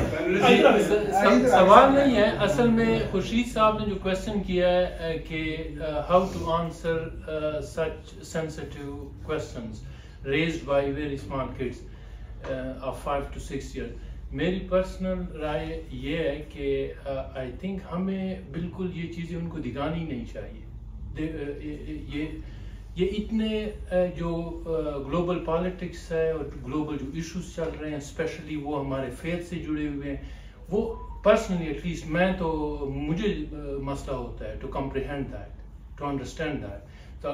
सवाल नहीं है असल में. खुर्शीद साहब ने जो क्वेश्चन किया है कि how to answer such sensitive questions raised by very small kids of 5 to 6 years. मेरी पर्सनल राय ये है कि आई थिंक हमें बिल्कुल ये चीज़ें उनको दिखानी नहीं चाहिए. ये इतने जो ग्लोबल पॉलिटिक्स है और ग्लोबल जो इश्यूज चल रहे हैं, स्पेशली वो हमारे फेथ से जुड़े हुए हैं, वो पर्सनली एटलीस्ट मुझे मसला होता है to comprehend that, to understand that. तो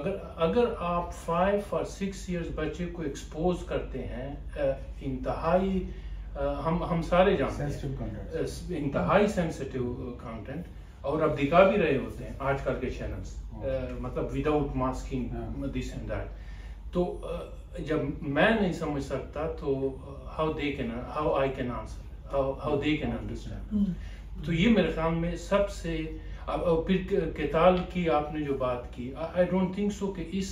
अगर आप 5 or 6 years बच्चे को एक्सपोज करते हैं इंतहाई हम सारे जानते हैं इंतहाई सेंसिटिव कंटेंट, और अब दिखा भी रहे होते हैं आजकल के चैनल्स, मतलब without masking this and that. तो जब मैं नहीं समझ सकता तो how I can answer, how they can understand. तो ये मेरे ख्याल में सबसे. फिर केताल की आपने जो बात की, आई डोंट थिंक सो कि इस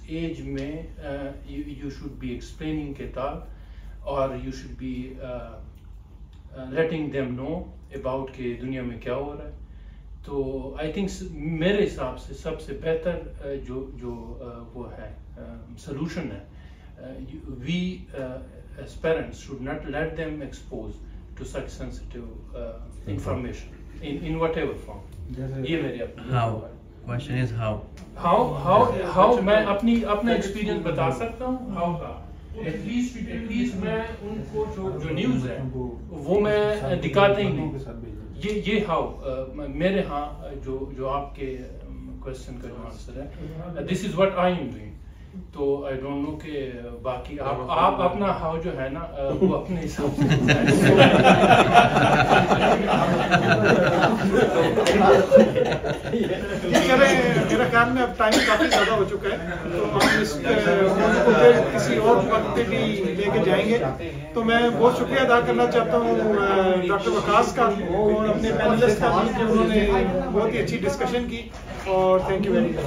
एज में यू शुड बी एक्सप्लेनिंग केताल, और you should be letting them know about के दुनिया में क्या हो रहा है. तो आई थिंक मेरे हिसाब से सबसे बेहतर जो वो है सॉल्यूशन है, we as parents should not let them expose to such sensitive information in whatever form. ये मेरी अपनी. How? Question is how. How मैं अपना एक्सपीरियंस बता सकता हूँ. How का एटलीस्ट मैं उनको जो न्यूज़ है वो मैं दिखाता ही नहीं. ये हाउ मेरे यहाँ जो आपके क्वेश्चन का जो आंसर है, this is what I am doing. तो आई डोंट नो कि बाकी आप अपना हाउ जो है ना वो अपने हिसाब से. मेरा ख्याल में अब टाइम काफी ज्यादा हो चुका है, तो हम इस को फिर किसी और वक्त पे भी लेके जाएंगे. तो मैं बहुत शुक्रिया अदा करना चाहता हूँ डॉक्टर वकास का और अपने पैनलिस्ट का भी, कि उन्होंने बहुत ही अच्छी डिस्कशन की. और थैंक यू वेरी मच.